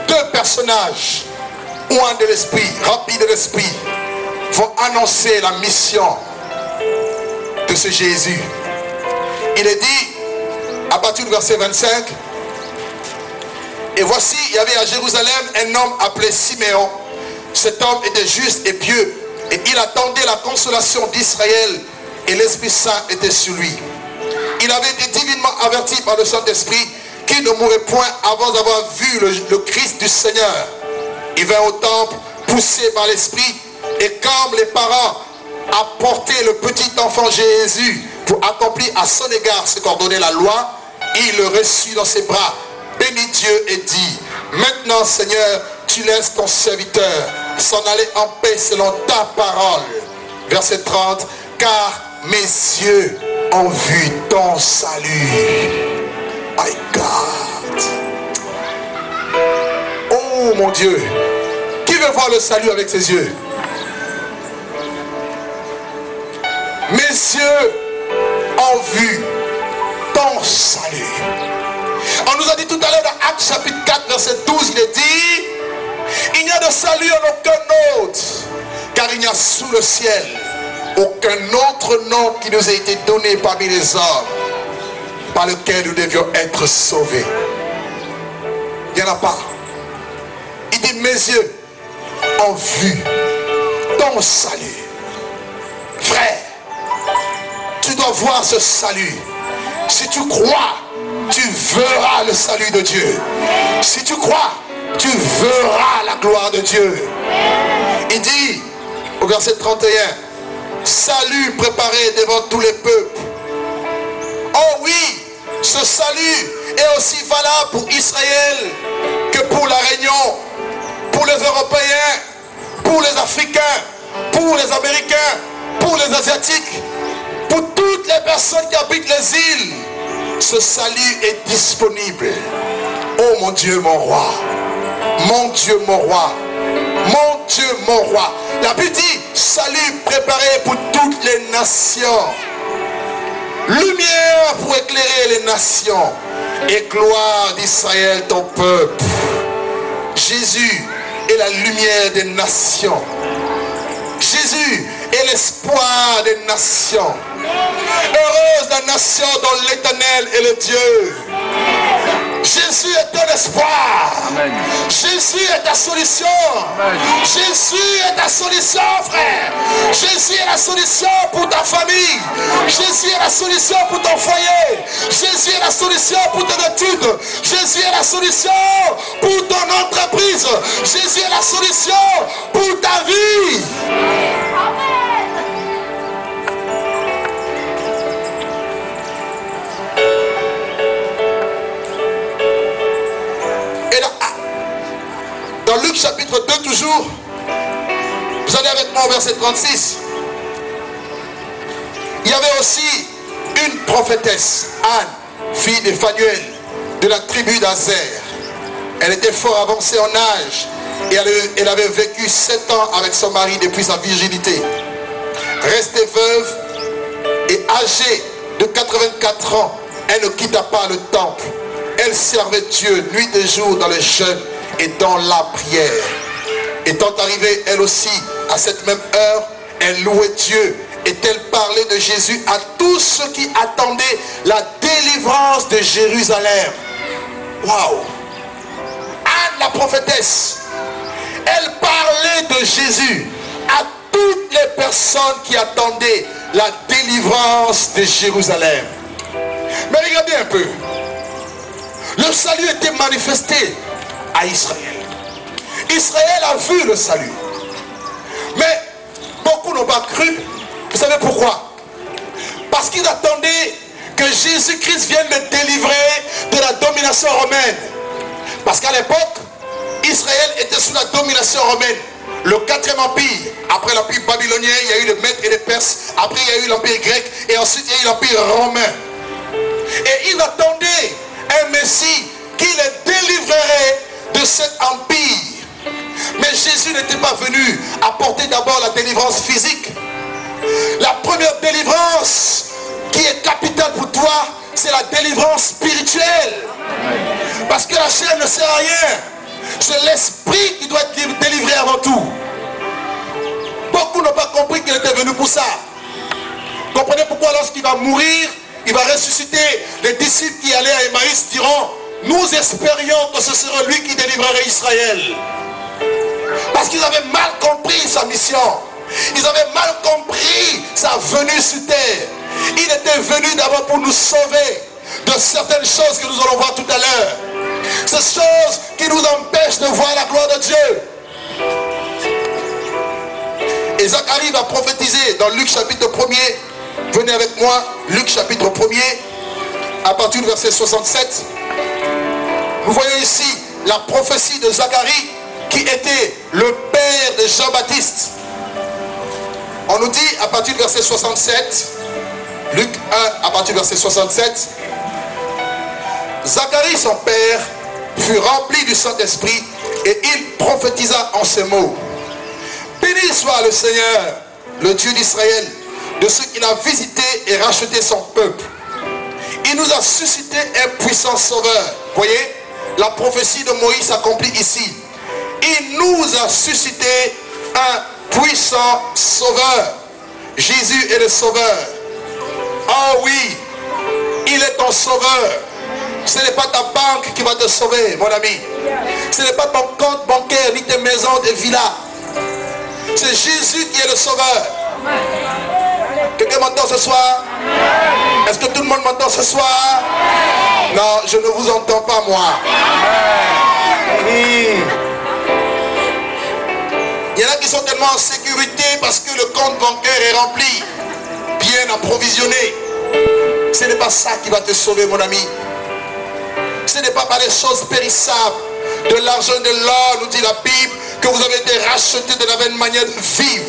deux personnages, oints de l'esprit, remplis de l'esprit, vont annoncer la mission de ce Jésus. Il est dit, à partir du verset 25, et voici, il y avait à Jérusalem un homme appelé Siméon. Cet homme était juste et pieux, et il attendait la consolation d'Israël, et l'Esprit Saint était sur lui. Il avait été divinement averti par le Saint-Esprit qu'il ne mourrait point avant d'avoir vu le Christ du Seigneur. Il vint au temple poussé par l'Esprit, et comme les parents apportaient le petit enfant Jésus pour accomplir à son égard ce qu'ordonnait la loi, il le reçut dans ses bras, bénit Dieu et dit: maintenant Seigneur, tu laisses ton serviteur s'en aller en paix selon ta parole. Verset 30, car mes yeux ont vu ton salut. My God. Oh mon Dieu. Qui veut voir le salut avec ses yeux? Mes yeux ont vu ton salut. On nous a dit tout à l'heure dans Actes chapitre 4 verset 12, il est dit: il n'y a de salut en aucun autre, car il n'y a sous le ciel aucun autre nom qui nous a été donné parmi les hommes par lequel nous devions être sauvés. Il n'y en a pas. Il dit: mes yeux ont vu ton salut. Frère, tu dois voir ce salut. Si tu crois, tu verras le salut de Dieu. Si tu crois, tu verras la gloire de Dieu. Il dit au verset 31, salut préparé devant tous les peuples. Oh oui, ce salut est aussi valable pour Israël que pour la Réunion, pour les Européens, pour les Africains, pour les Américains, pour les Asiatiques, pour toutes les personnes qui habitent les îles. Ce salut est disponible. Oh mon Dieu, mon roi. Mon Dieu, mon roi. Mon Dieu, mon roi. La Bible dit: salut préparé pour toutes les nations. Lumière pour éclairer les nations. Et gloire d'Israël, ton peuple. Jésus est la lumière des nations. Jésus est l'espoir des nations. Heureuse la nation dont l'Éternel est le Dieu. Jésus est ton espoir. Amen. Jésus est ta solution. Amen. Jésus est ta solution, frère. Jésus est la solution pour ta famille. Jésus est la solution pour ton foyer. Jésus est la solution pour ton étude. Jésus est la solution pour ton entreprise. Jésus est la solution pour ta vie. Dans Luc chapitre 2 toujours, vous allez avec moi au verset 36. Il y avait aussi une prophétesse, Anne, fille de Phanuel, de la tribu d'Azer. Elle était fort avancée en âge et elle avait vécu 7 ans avec son mari depuis sa virginité. Restée veuve et âgée de 84 ans, elle ne quitta pas le temple. Elle servait Dieu nuit et jour dans le jeûne et dans la prière. Étant arrivée elle aussi à cette même heure, elle louait Dieu et elle parlait de Jésus à tous ceux qui attendaient la délivrance de Jérusalem. Waouh! Anne la prophétesse, elle parlait de Jésus à toutes les personnes qui attendaient la délivrance de Jérusalem. Mais regardez un peu, le salut était manifesté à Israël. Israël a vu le salut. Mais beaucoup n'ont pas cru. Vous savez pourquoi? Parce qu'ils attendaient que Jésus-Christ vienne les délivrer de la domination romaine. Parce qu'à l'époque, Israël était sous la domination romaine. Le 4e empire, après l'empire babylonien, il y a eu le Mèdes et les Perses. Après, il y a eu l'empire grec. Et ensuite, il y a eu l'empire romain. Et ils attendaient un Messie qui les délivrerait de cet empire. Mais Jésus n'était pas venu apporter d'abord la délivrance physique. La première délivrance qui est capitale pour toi, c'est la délivrance spirituelle. Parce que la chair ne sert à rien. C'est l'esprit qui doit être délivré avant tout. Beaucoup n'ont pas compris qu'il était venu pour ça. Comprenez pourquoi lorsqu'il va mourir, il va ressusciter. Les disciples qui allaient à Emmaüs diront: nous espérions que ce serait lui qui délivrerait Israël. Parce qu'ils avaient mal compris sa mission. Ils avaient mal compris sa venue sur terre. Il était venu d'abord pour nous sauver de certaines choses que nous allons voir tout à l'heure. Ces choses qui nous empêchent de voir la gloire de Dieu. Et Zacharie va prophétiser dans Luc chapitre 1er. Venez avec moi, Luc chapitre 1er, à partir du verset 67. Nous voyons ici la prophétie de Zacharie qui était le père de Jean-Baptiste. On nous dit à partir du verset 67, Luc 1 à partir du verset 67, Zacharie son père fut rempli du Saint-Esprit et il prophétisa en ces mots. Béni soit le Seigneur, le Dieu d'Israël, de ce qu'il a visité et racheté son peuple. Il nous a suscité un puissant sauveur. Voyez, la prophétie de Moïse s'accomplit ici. Il nous a suscité un puissant sauveur. Jésus est le sauveur. Oh oui, il est ton sauveur. Ce n'est pas ta banque qui va te sauver, mon ami. Ce n'est pas ton compte bancaire, ni tes maisons, tes villas. C'est Jésus qui est le sauveur. Quelqu'un m'entend ce soir? Est-ce que tout le monde m'entend ce soir? Non, je ne vous entends pas, moi. Il y en a qui sont tellement en sécurité parce que le compte bancaire est rempli, bien approvisionné. Ce n'est pas ça qui va te sauver, mon ami. Ce n'est pas par les choses périssables, de l'argent, de l'or, nous dit la Bible, que vous avez été rachetés de la même manière vive,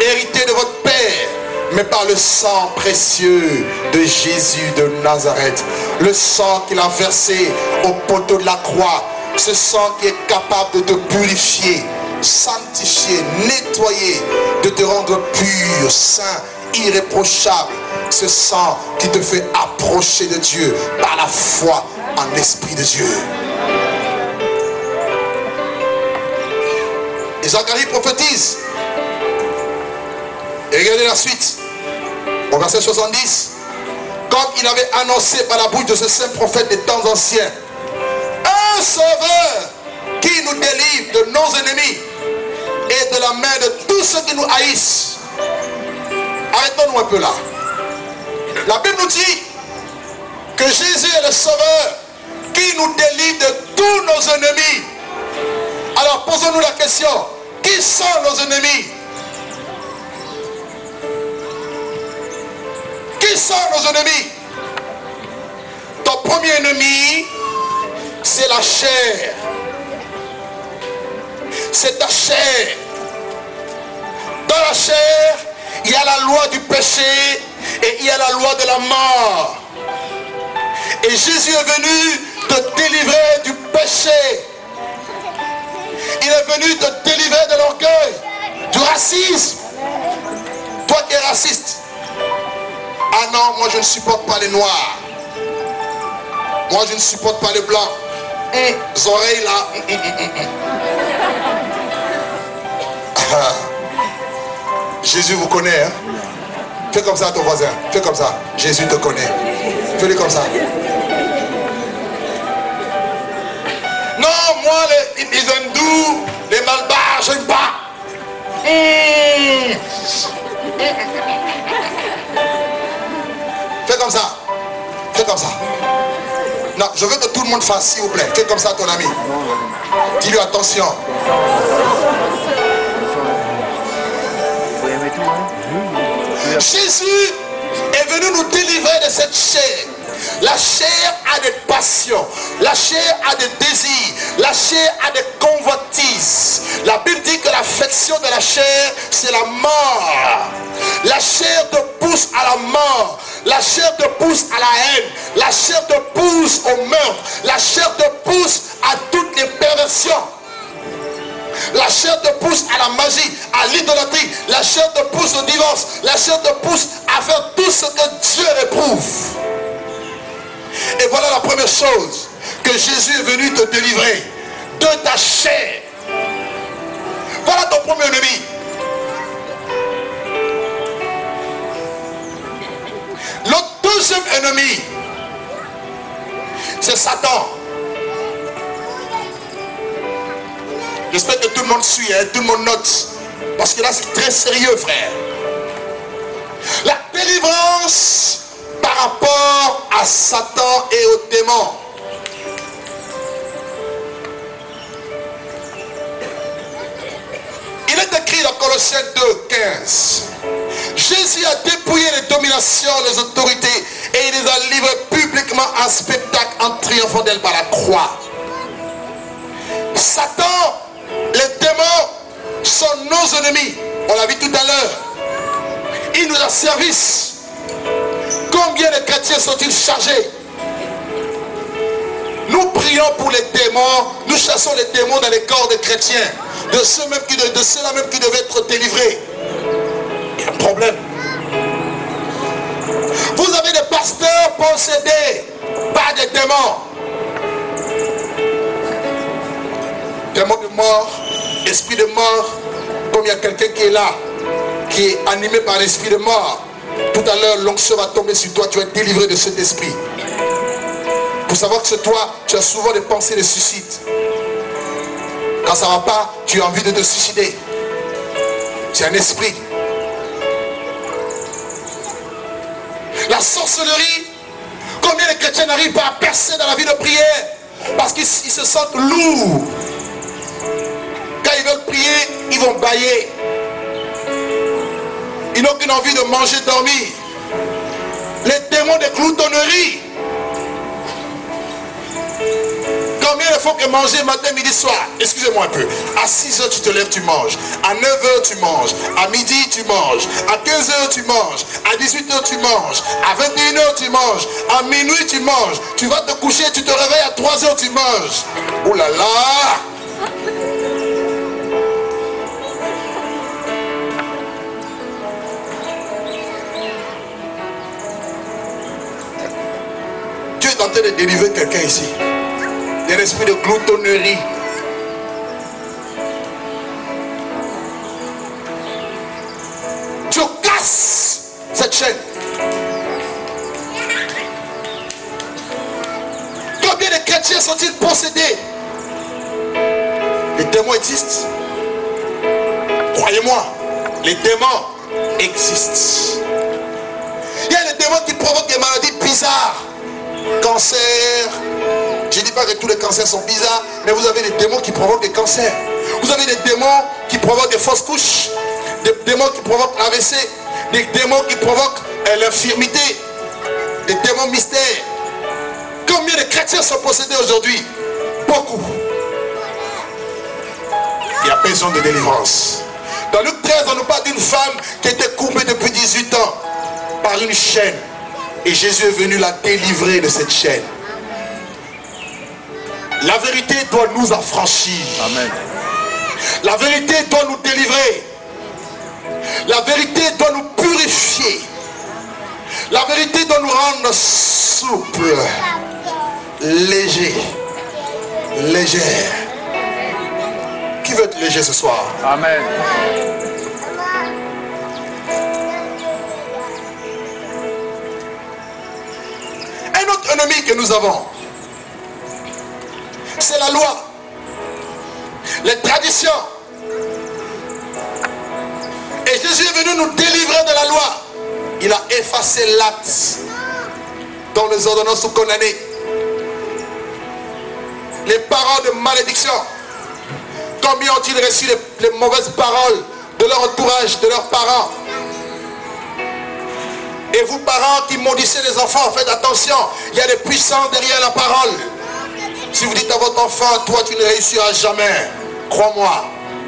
hérité de votre Père, mais par le sang précieux de Jésus de Nazareth. Le sang qu'il a versé au poteau de la croix. Ce sang qui est capable de te purifier, sanctifier, nettoyer, de te rendre pur, saint, irréprochable. Ce sang qui te fait approcher de Dieu par la foi en l'Esprit de Dieu. Et Zacharie prophétise. Et regardez la suite. Au verset 70. Comme il avait annoncé par la bouche de ce saint prophète des temps anciens. Un sauveur qui nous délivre de nos ennemis et de la main de tous ceux qui nous haïssent. Arrêtons-nous un peu là. La Bible nous dit que Jésus est le sauveur qui nous délivre de tous nos ennemis. Alors posons-nous la question, qui sont nos ennemis? Qui sont nos ennemis? Ton premier ennemi, c'est la chair. C'est ta chair. Dans la chair, il y a la loi du péché et il y a la loi de la mort. Et Jésus est venu te délivrer du péché. Il est venu te délivrer de l'orgueil, du racisme. Toi qui es raciste. Ah non, moi je ne supporte pas les noirs. Moi je ne supporte pas les blancs. Les oreilles là. Jésus vous connaît. Hein? Fais comme ça à ton voisin. Fais comme ça. Jésus te connaît. Fais-le comme ça. Non, moi les hindous, les malbars, je n'aime pas. Fais comme ça. Fais comme ça. Non, je veux que tout le monde fasse, s'il vous plaît. Fais comme ça à ton ami. Dis-lui attention. Jésus est venu nous délivrer de cette chair. La chair a des passions, la chair a des désirs, la chair a des convoitises. La Bible dit que l'affection de la chair, c'est la mort. La chair te pousse à la mort, la chair te pousse à la haine, la chair te pousse au meurtre, la chair te pousse à toutes les perversions. La chair te pousse à la magie, à l'idolâtrie. La chair te pousse au divorce. La chair te pousse à faire tout ce que Dieu réprouve. Et voilà la première chose que Jésus est venu te délivrer de ta chair. Voilà ton premier ennemi. Le deuxième ennemi, c'est Satan. J'espère que tout le monde suit, hein, tout le monde note. Parce que là, c'est très sérieux, frère. La délivrance par rapport à Satan et aux démons. Il est écrit dans Colossiens 2:15. Jésus a dépouillé les dominations, les autorités, et il les a livrés publiquement en spectacle en triomphant d'elles par la croix. Satan, les démons sont nos ennemis. On l'a vu tout à l'heure. Ils nous asservissent. Combien de chrétiens sont-ils chargés? Nous prions pour les démons. Nous chassons les démons dans les corps des chrétiens. De ceux-là même qui devaient être délivrés. Il y a un problème. Vous avez des pasteurs possédés par des démons. Démons de mort, esprit de mort. Comme il y a quelqu'un qui est là, qui est animé par l'esprit de mort. Tout à l'heure, l'onction va tomber sur toi. Tu vas être délivré de cet esprit. Pour savoir que c'est toi, tu as souvent des pensées de suicide. Quand ça ne va pas, tu as envie de te suicider. C'est un esprit. La sorcellerie, combien de chrétiens n'arrivent pas à percer dans la vie de prière parce qu'ils se sentent lourds. Quand ils veulent prier, ils vont bâiller. Ils n'ont qu'une envie de manger, dormir. Les démons de gloutonnerie. Combien il faut que manger matin, midi, soir? Excusez-moi un peu. À 6 h, tu te lèves, tu manges. À 9 h, tu manges. À midi, tu manges. À 15 h, tu manges. À 18 h, tu manges. À 21 h, tu manges. À minuit, tu manges. Tu vas te coucher, tu te réveilles à 3 h, tu manges. Oh là là! Tu es en train de délivrer quelqu'un ici. De l'esprit de gloutonnerie. Tu casses cette chaîne. Combien de chrétiens sont-ils possédés? Les démons existent. Croyez-moi, les démons existent. Il y a des démons qui provoquent des maladies bizarres. Cancer. Je ne dis pas que tous les cancers sont bizarres, mais vous avez des démons qui provoquent des cancers. Vous avez des démons qui provoquent des fausses couches, des démons qui provoquent l'AVC, des démons qui provoquent l'infirmité, des démons mystères. Combien de chrétiens sont possédés aujourd'hui? Beaucoup. Il y a besoin de délivrance. Dans Luc 13, on nous parle d'une femme qui était coupée depuis 18 ans par une chaîne. Et Jésus est venu la délivrer de cette chaîne. La vérité doit nous affranchir. Amen. La vérité doit nous délivrer. La vérité doit nous purifier. La vérité doit nous rendre souples, légers, légères. Qui veut être léger ce soir? Amen. Un autre ennemi que nous avons, c'est la loi, les traditions. Et Jésus est venu nous délivrer de la loi. Il a effacé l'acte dont les ordonnances sont condamnées. Les paroles de malédiction. Combien ont-ils reçu les mauvaises paroles de leur entourage, de leurs parents? Et vous, parents qui maudissez les enfants, faites attention. Il y a des puissants derrière la parole. Si vous dites à votre enfant, toi tu ne réussiras jamais, crois-moi,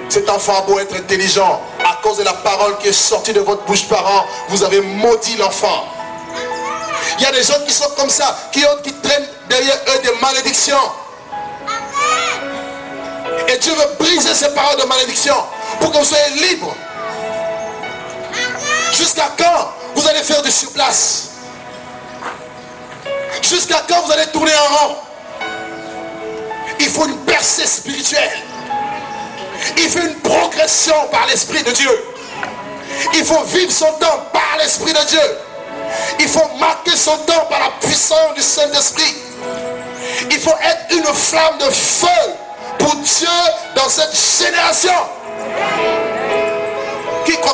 cet enfant a beau être intelligent, à cause de la parole qui est sortie de votre bouche, parents, vous avez maudit l'enfant. Il y a des gens qui sont comme ça, qui traînent derrière eux des malédictions. Et Dieu veut briser ces paroles de malédiction pour que vous soyez libres. Jusqu'à quand vous allez faire du surplace? Jusqu'à quand vous allez tourner en rond? Il faut une percée spirituelle. Il faut une progression par l'Esprit de Dieu. Il faut vivre son temps par l'Esprit de Dieu. Il faut marquer son temps par la puissance du Saint-Esprit. Il faut être une flamme de feu pour Dieu dans cette génération.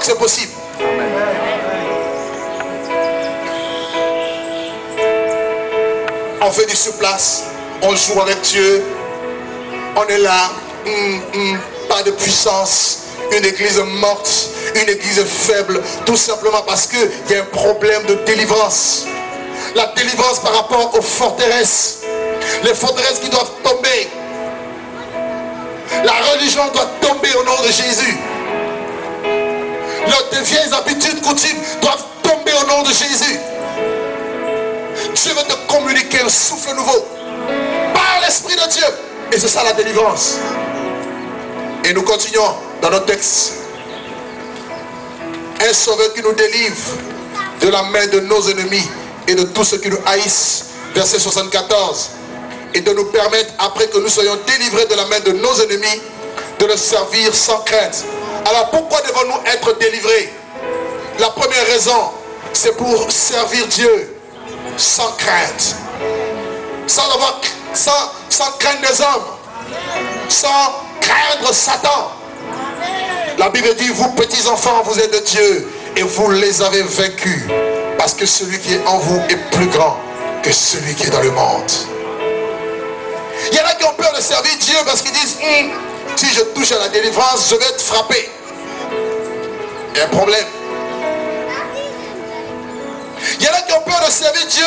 que c'est possible. On fait du surplace, on joue avec Dieu, on est là, pas de puissance, une église morte, une église faible, tout simplement parce qu'il y a un problème de délivrance. La délivrance par rapport aux forteresses, les forteresses qui doivent tomber. La religion doit tomber au nom de Jésus. Les vieilles habitudes, coutumes doivent tomber au nom de Jésus. Dieu veut te communiquer un souffle nouveau par l'Esprit de Dieu. Et c'est ça la délivrance. Et nous continuons dans notre texte. Un sauveur qui nous délivre de la main de nos ennemis et de tous ceux qui nous haïssent. Verset 74. Et de nous permettre, après que nous soyons délivrés de la main de nos ennemis, de le servir sans crainte. Alors pourquoi devons-nous être délivrés? La première raison, c'est pour servir Dieu sans crainte. Sans craindre des hommes. Sans craindre Satan. La Bible dit, vous petits enfants, vous êtes de Dieu et vous les avez vaincus. Parce que celui qui est en vous est plus grand que celui qui est dans le monde. Il y en a qui ont peur de servir Dieu parce qu'ils disent, si je touche à la délivrance, je vais être frappé. Il y a un problème. Il y en a qui ont peur de servir Dieu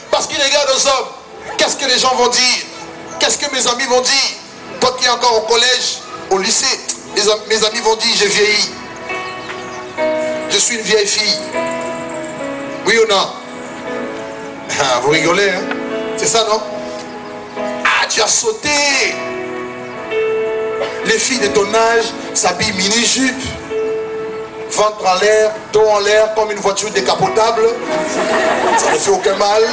parce qu'ils regardent aux hommes. Qu'est-ce que les gens vont dire? Qu'est-ce que mes amis vont dire? Toi qui es encore au collège, au lycée, mes amis vont dire, j'ai vieilli. Je suis une vieille fille. Oui ou non? Ah, vous rigolez, hein? C'est ça, non? Ah, tu as sauté. Les filles de ton âge s'habillent mini-jupe, ventre en l'air, dos en l'air, comme une voiture décapotable. Ça ne fait aucun mal.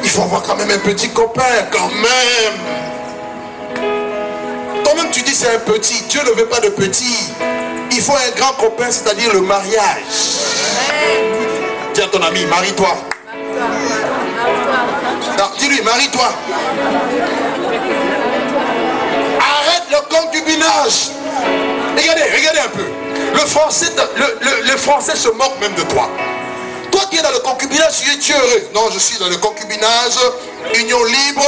Il faut avoir quand même un petit copain, quand même. Toi-même tu dis c'est un petit. Dieu ne veut pas de petit. Il faut un grand copain, c'est-à-dire le mariage. Dis à ton ami, marie-toi. Dis-lui, marie-toi. Arrête le concubinage. Regardez un peu. Le français se moque même de toi. Toi qui es dans le concubinage, tu es heureux. Non, je suis dans le concubinage, union libre.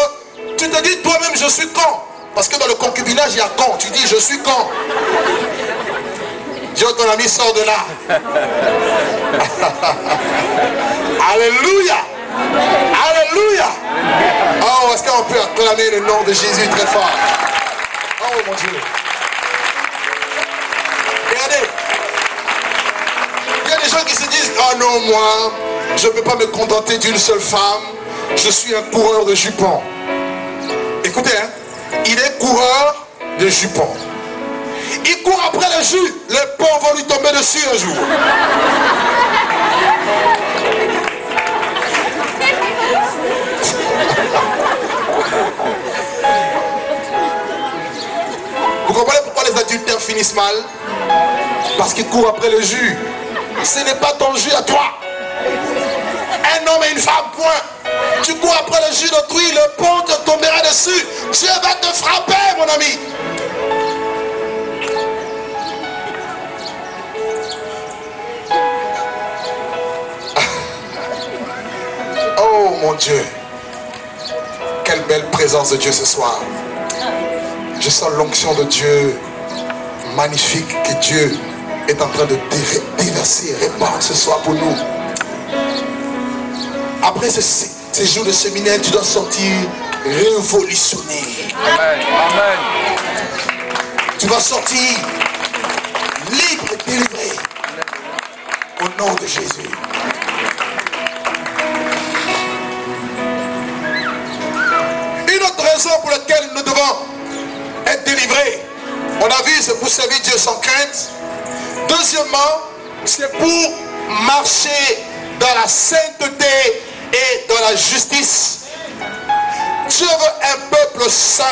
Tu te dis toi-même, je suis con. Parce que dans le concubinage, il y a con. Tu dis, je suis con. Dis à ton ami, sors de là. Alléluia. Alléluia. Oh, est-ce qu'on peut acclamer le nom de Jésus très fort? Oh mon Dieu. Regardez. Il y a des gens qui se disent, oh non, moi, je ne peux pas me contenter d'une seule femme. Je suis un coureur de jupons. Écoutez, hein, il est coureur de jupons. Il court après le jus. Les ponts vont lui tomber dessus un jour. Vous comprenez pourquoi les adultères finissent mal? Parce qu'ils courent après le jus. Ce n'est pas ton jus à toi. Un homme et une femme, point. Tu cours après le jus d'autrui, le pont te tombera dessus. Dieu va te frapper, mon ami. Oh mon Dieu. Quelle belle présence de Dieu ce soir. Je sens l'onction de Dieu magnifique que Dieu est en train de déverser, répandre ce soir pour nous. Après ces jours de séminaire, tu dois sortir révolutionné. Amen. Amen. Tu vas sortir libre et délivré. Au nom de Jésus. Une autre raison pour laquelle nous devons être délivrés. On a vu, c'est pour servir Dieu sans crainte. Deuxièmement, c'est pour marcher dans la sainteté et dans la justice. Dieu veut un peuple saint.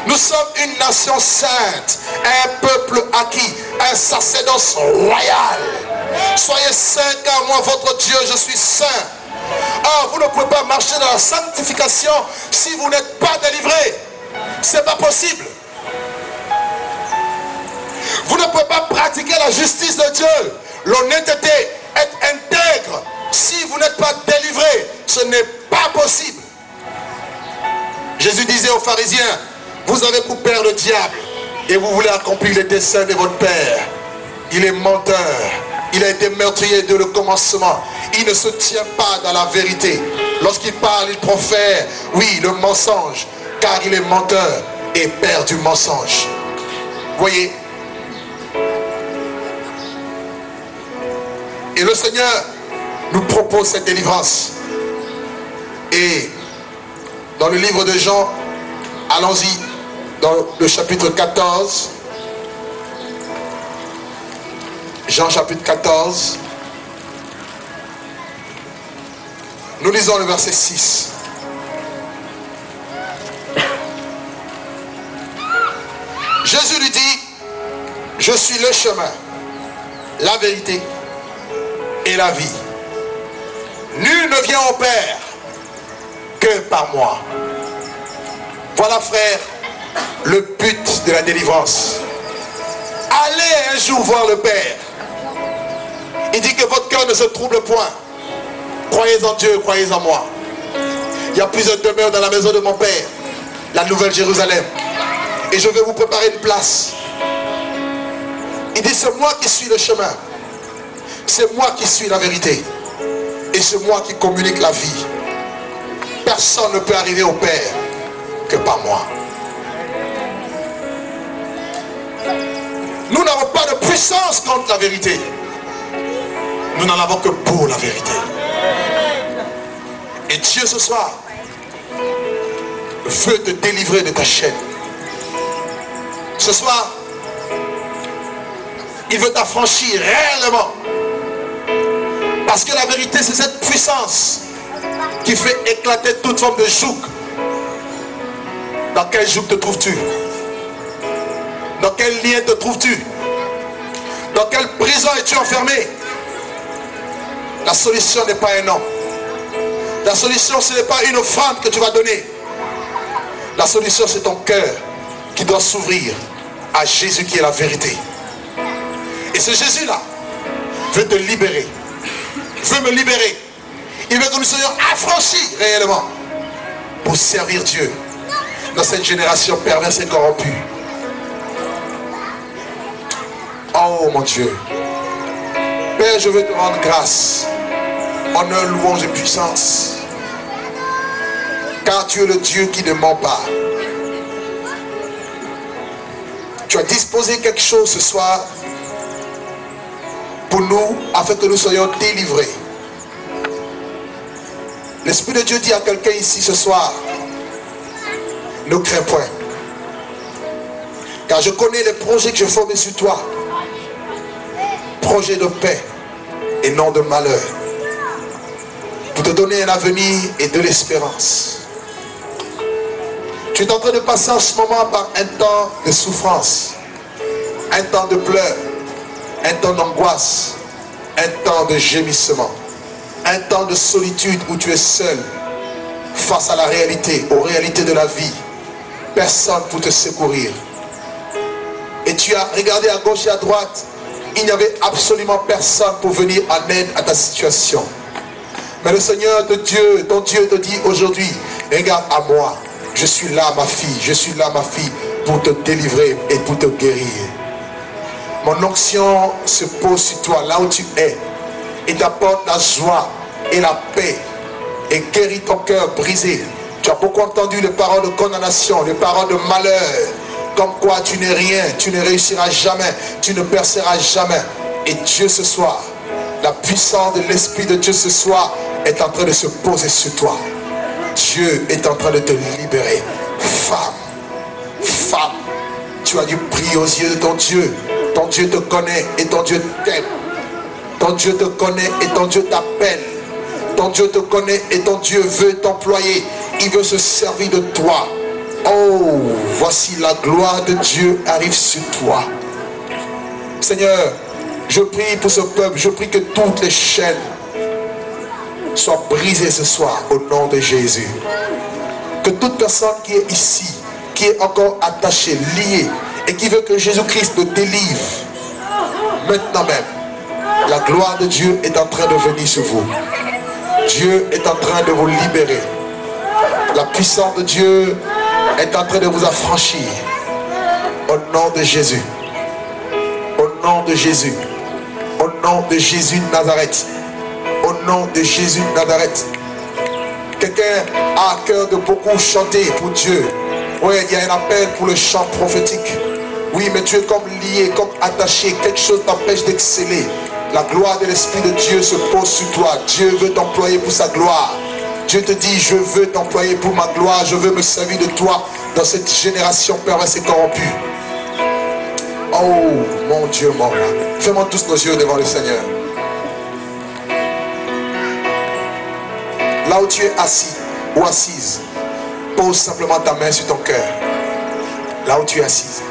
Nous sommes une nation sainte, un peuple acquis, un sacerdoce royal. Soyez saints car moi, votre Dieu, je suis saint. Or, vous ne pouvez pas marcher dans la sanctification si vous n'êtes pas délivré. C'est pas possible. ne peut pas pratiquer la justice de Dieu, l'honnêteté, être intègre, si vous n'êtes pas délivré. Ce n'est pas possible. Jésus disait aux pharisiens, vous avez pour père le diable et vous voulez accomplir les desseins de votre père. Il est menteur. Il a été meurtrier dès le commencement. Il ne se tient pas dans la vérité. Lorsqu'il parle, il profère, oui, le mensonge, car il est menteur et père du mensonge. Voyez. Et le Seigneur nous propose cette délivrance. Et dans le livre de Jean, allons-y, dans le chapitre 14. Jean chapitre 14. Nous lisons le verset 6. Jésus lui dit, je suis le chemin, la vérité et la vie. Nul ne vient au Père que par moi. Voilà, frère, le but de la délivrance. Allez un jour voir le Père. Il dit que votre cœur ne se trouble point. Croyez en Dieu, croyez en moi. Il y a plusieurs demeures dans la maison de mon Père, la Nouvelle Jérusalem. Et je vais vous préparer une place. Il dit, c'est moi qui suis le chemin. C'est moi qui suis la vérité. Et c'est moi qui communique la vie. Personne ne peut arriver au Père que par moi. Nous n'avons pas de puissance contre la vérité. Nous n'en avons que pour la vérité. Et Dieu ce soir veut te délivrer de ta chaîne. Ce soir, il veut t'affranchir réellement. Parce que la vérité, c'est cette puissance qui fait éclater toute forme de joug. Dans quel joug te trouves-tu? Dans quel lien te trouves-tu? Dans quelle prison es-tu enfermé? La solution n'est pas un homme. La solution, ce n'est pas une offrande que tu vas donner. La solution, c'est ton cœur qui doit s'ouvrir à Jésus qui est la vérité. Et ce Jésus-là veut te libérer. Veut me libérer. Il veut que nous soyons affranchis réellement pour servir Dieu dans cette génération perverse et corrompue. Oh mon Dieu. Père, je veux te rendre grâce, honneur, louange et puissance. Car tu es le Dieu qui ne ment pas. Tu as disposé quelque chose ce soir pour nous, afin que nous soyons délivrés. L'Esprit de Dieu dit à quelqu'un ici ce soir, ne crains point. Car je connais les projets que je forme sur toi. Projets de paix et non de malheur. Pour te donner un avenir et de l'espérance. Tu es en train de passer en ce moment par un temps de souffrance. Un temps de pleurs. Un temps d'angoisse. Un temps de gémissement. Un temps de solitude où tu es seul. Face à la réalité, aux réalités de la vie. Personne pour te secourir. Et tu as regardé à gauche et à droite. Il n'y avait absolument personne pour venir en aide à ta situation. Mais le Seigneur de Dieu, ton Dieu te dit aujourd'hui, regarde à moi. Je suis là ma fille, je suis là ma fille pour te délivrer et pour te guérir. Mon onction se pose sur toi là où tu es et t'apporte la joie et la paix et guérit ton cœur brisé. Tu as beaucoup entendu les paroles de condamnation, les paroles de malheur. Comme quoi tu n'es rien, tu ne réussiras jamais, tu ne perceras jamais. Et Dieu ce soir, la puissance de l'Esprit de Dieu ce soir est en train de se poser sur toi. Dieu est en train de te libérer. Femme, femme, tu as dû prier aux yeux de ton Dieu. Ton Dieu te connaît et ton Dieu t'aime. Ton Dieu te connaît et ton Dieu t'appelle. Ton Dieu te connaît et ton Dieu veut t'employer. Il veut se servir de toi. Oh, voici la gloire de Dieu arrive sur toi. Seigneur, je prie pour ce peuple. Je prie que toutes les chaînes soient brisées ce soir au nom de Jésus. Que toute personne qui est ici, qui est encore attachée, liée, et qui veut que Jésus-Christ te délivre, maintenant même, la gloire de Dieu est en train de venir sur vous. Dieu est en train de vous libérer. La puissance de Dieu est en train de vous affranchir. Au nom de Jésus. Au nom de Jésus. Au nom de Jésus de Nazareth. Au nom de Jésus de Nazareth. Quelqu'un a à cœur de beaucoup chanter pour Dieu. Oui, il y a un appel pour le chant prophétique. Oui, mais tu es comme lié, comme attaché. Quelque chose t'empêche d'exceller. La gloire de l'Esprit de Dieu se pose sur toi. Dieu veut t'employer pour sa gloire. Dieu te dit, je veux t'employer pour ma gloire. Je veux me servir de toi dans cette génération perverse et corrompue. Oh, mon Dieu, mon roi. Fermons tous nos yeux devant le Seigneur. Là où tu es assis ou assise, pose simplement ta main sur ton cœur. Là où tu es assise.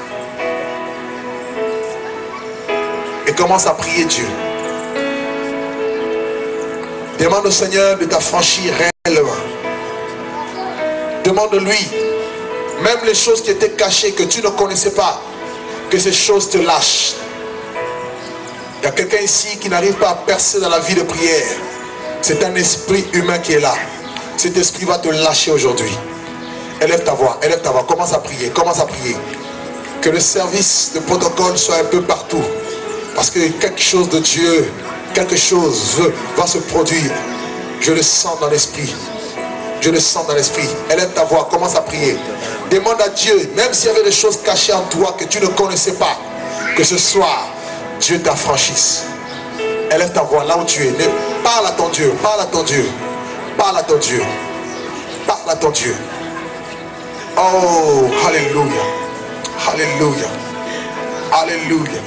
Et commence à prier Dieu. Demande au Seigneur de t'affranchir réellement. Demande-lui, même les choses qui étaient cachées, que tu ne connaissais pas, que ces choses te lâchent. Il y a quelqu'un ici qui n'arrive pas à percer dans la vie de prière. C'est un esprit humain qui est là. Cet esprit va te lâcher aujourd'hui. Élève ta voix, commence à prier, commence à prier. Que le service de protocole soit un peu partout. Parce que quelque chose de Dieu, quelque chose va se produire. Je le sens dans l'esprit. Je le sens dans l'esprit. Élève ta voix, commence à prier. Demande à Dieu, même s'il y avait des choses cachées en toi que tu ne connaissais pas, que ce soir, Dieu t'affranchisse. Élève ta voix là où tu es. Parle à ton Dieu, parle à ton Dieu. Parle à ton Dieu. Parle à ton Dieu. Oh, alléluia. Alléluia. Alléluia.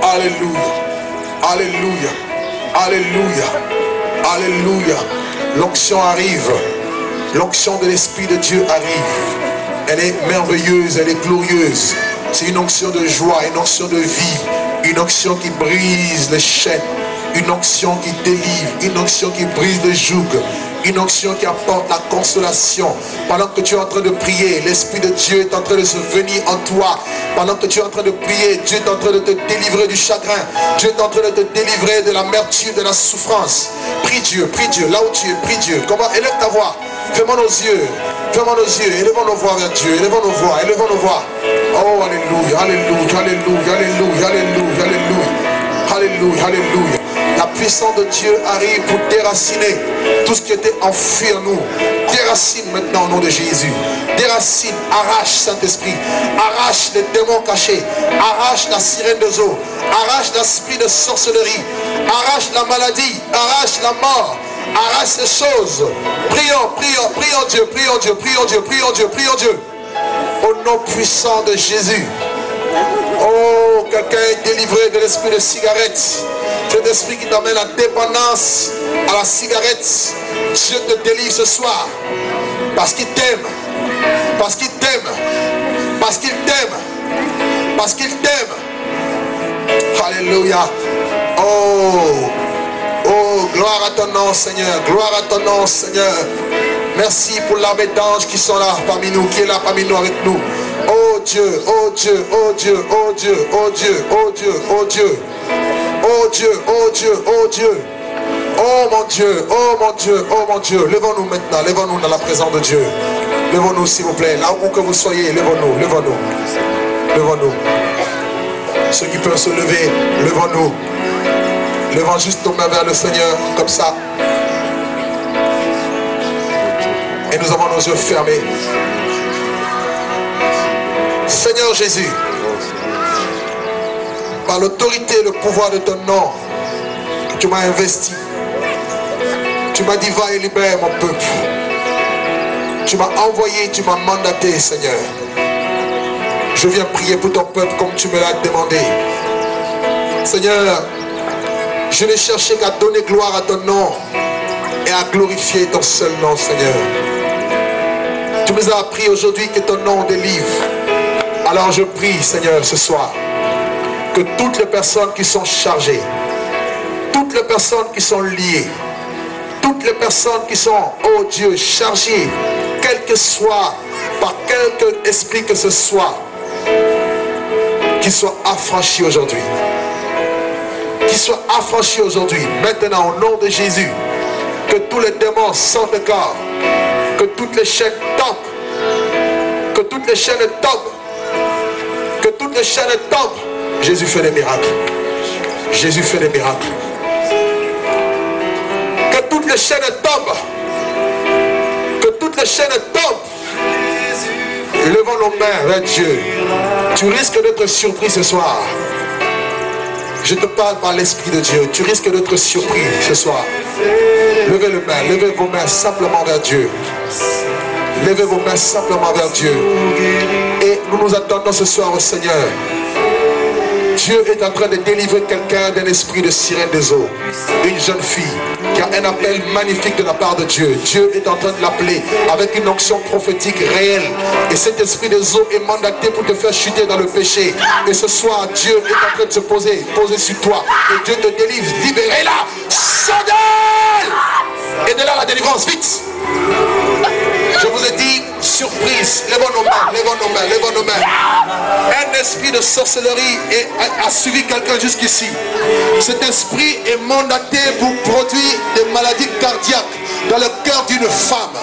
Alléluia. Alléluia. Alléluia. Alléluia. L'onction arrive. L'onction de l'Esprit de Dieu arrive. Elle est merveilleuse, elle est glorieuse. C'est une onction de joie, une onction de vie. Une onction qui brise les chaînes. Une onction qui délivre. Une onction qui brise le joug. Une onction qui apporte la consolation. Pendant que tu es en train de prier, l'Esprit de Dieu est en train de se venir en toi. Pendant que tu es en train de prier, Dieu est en train de te délivrer du chagrin. Dieu est en train de te délivrer de l'amertume, de la souffrance. Prie Dieu, là où tu es, prie Dieu. Comment? Élève ta voix. Fermons nos yeux. Fermons nos yeux. Élevons nos voix vers Dieu. Élevons nos voix. Élevons nos voix. Oh, alléluia, alléluia, alléluia, alléluia, alléluia, alléluia. Alléluia, alléluia. La puissance de Dieu arrive pour déraciner tout ce qui était enfui en nous. Déracine maintenant au nom de Jésus. Déracine, arrache Saint-Esprit. Arrache les démons cachés. Arrache la sirène de eaux. Arrache l'esprit de sorcellerie. Arrache la maladie. Arrache la mort. Arrache ces choses. Prions, prions, prions Dieu, prions Dieu, prions Dieu, prions Dieu, prions Dieu. Au nom puissant de Jésus. Oh, quelqu'un est délivré de l'esprit de cigarette. Cet esprit qui t'amène à dépendance à la cigarette. Dieu te délivre ce soir. Parce qu'il t'aime. Parce qu'il t'aime. Parce qu'il t'aime. Parce qu'il t'aime. Alléluia. Oh. Oh, gloire à ton nom, Seigneur. Gloire à ton nom, Seigneur. Merci pour l'armée d'anges qui sont là parmi nous, qui est là parmi nous avec nous. Oh Dieu, oh Dieu, oh Dieu, oh Dieu, oh Dieu, oh Dieu, oh Dieu. Oh Dieu, oh Dieu, oh Dieu. Oh mon Dieu, oh mon Dieu, oh mon Dieu. Levons-nous maintenant, levons-nous dans la présence de Dieu. Levons-nous s'il vous plaît, là où que vous soyez, levons-nous, levons-nous. Levons-nous. Ceux qui peuvent se lever, levons-nous. Levons juste nos mains vers le Seigneur, comme ça. Et nous avons nos yeux fermés. Seigneur Jésus, par l'autorité et le pouvoir de ton nom, tu m'as investi. Tu m'as dit, va et libère mon peuple. Tu m'as envoyé, tu m'as mandaté, Seigneur. Je viens prier pour ton peuple comme tu me l'as demandé. Seigneur, je n'ai cherché qu'à donner gloire à ton nom et à glorifier ton seul nom, Seigneur. Tu nous as appris aujourd'hui que ton nom délivre. Alors je prie, Seigneur, ce soir, que toutes les personnes qui sont chargées, toutes les personnes qui sont liées, toutes les personnes qui sont, oh Dieu, chargées, quel que soit, par quelque esprit que ce soit, qu'il soit affranchi aujourd'hui. Qu'il soit affranchi aujourd'hui. Maintenant, au nom de Jésus, que tous les démons sortent de corps. Que toutes les chaînes tombent. Que toutes les chaînes tombent. Que toutes les chaînes tombent. Jésus fait des miracles. Jésus fait des miracles. Que toutes les chaînes tombent. Que toutes les chaînes tombent. Levons nos mains vers Dieu. Tu risques d'être surpris ce soir. Je te parle par l'Esprit de Dieu. Tu risques d'être surpris ce soir. Levez les mains, levez vos mains simplement vers Dieu. Levez vos mains simplement vers Dieu. Et nous nous attendons ce soir au Seigneur. Dieu est en train de délivrer quelqu'un d'un esprit de sirène des eaux. Une jeune fille qui a un appel magnifique de la part de Dieu. Dieu est en train de l'appeler avec une onction prophétique réelle. Et cet esprit des eaux est mandaté pour te faire chuter dans le péché. Et ce soir, Dieu est en train de se poser sur toi. Et Dieu te délivre. Libérez-la. Sandel! Et de là la délivrance, vite. Je vous ai dit, surprise, levons nos mains, levons nos mains, levons nos mains. Un esprit de sorcellerie a suivi quelqu'un jusqu'ici. Cet esprit est mandaté pour produire des maladies cardiaques dans le cœur d'une femme.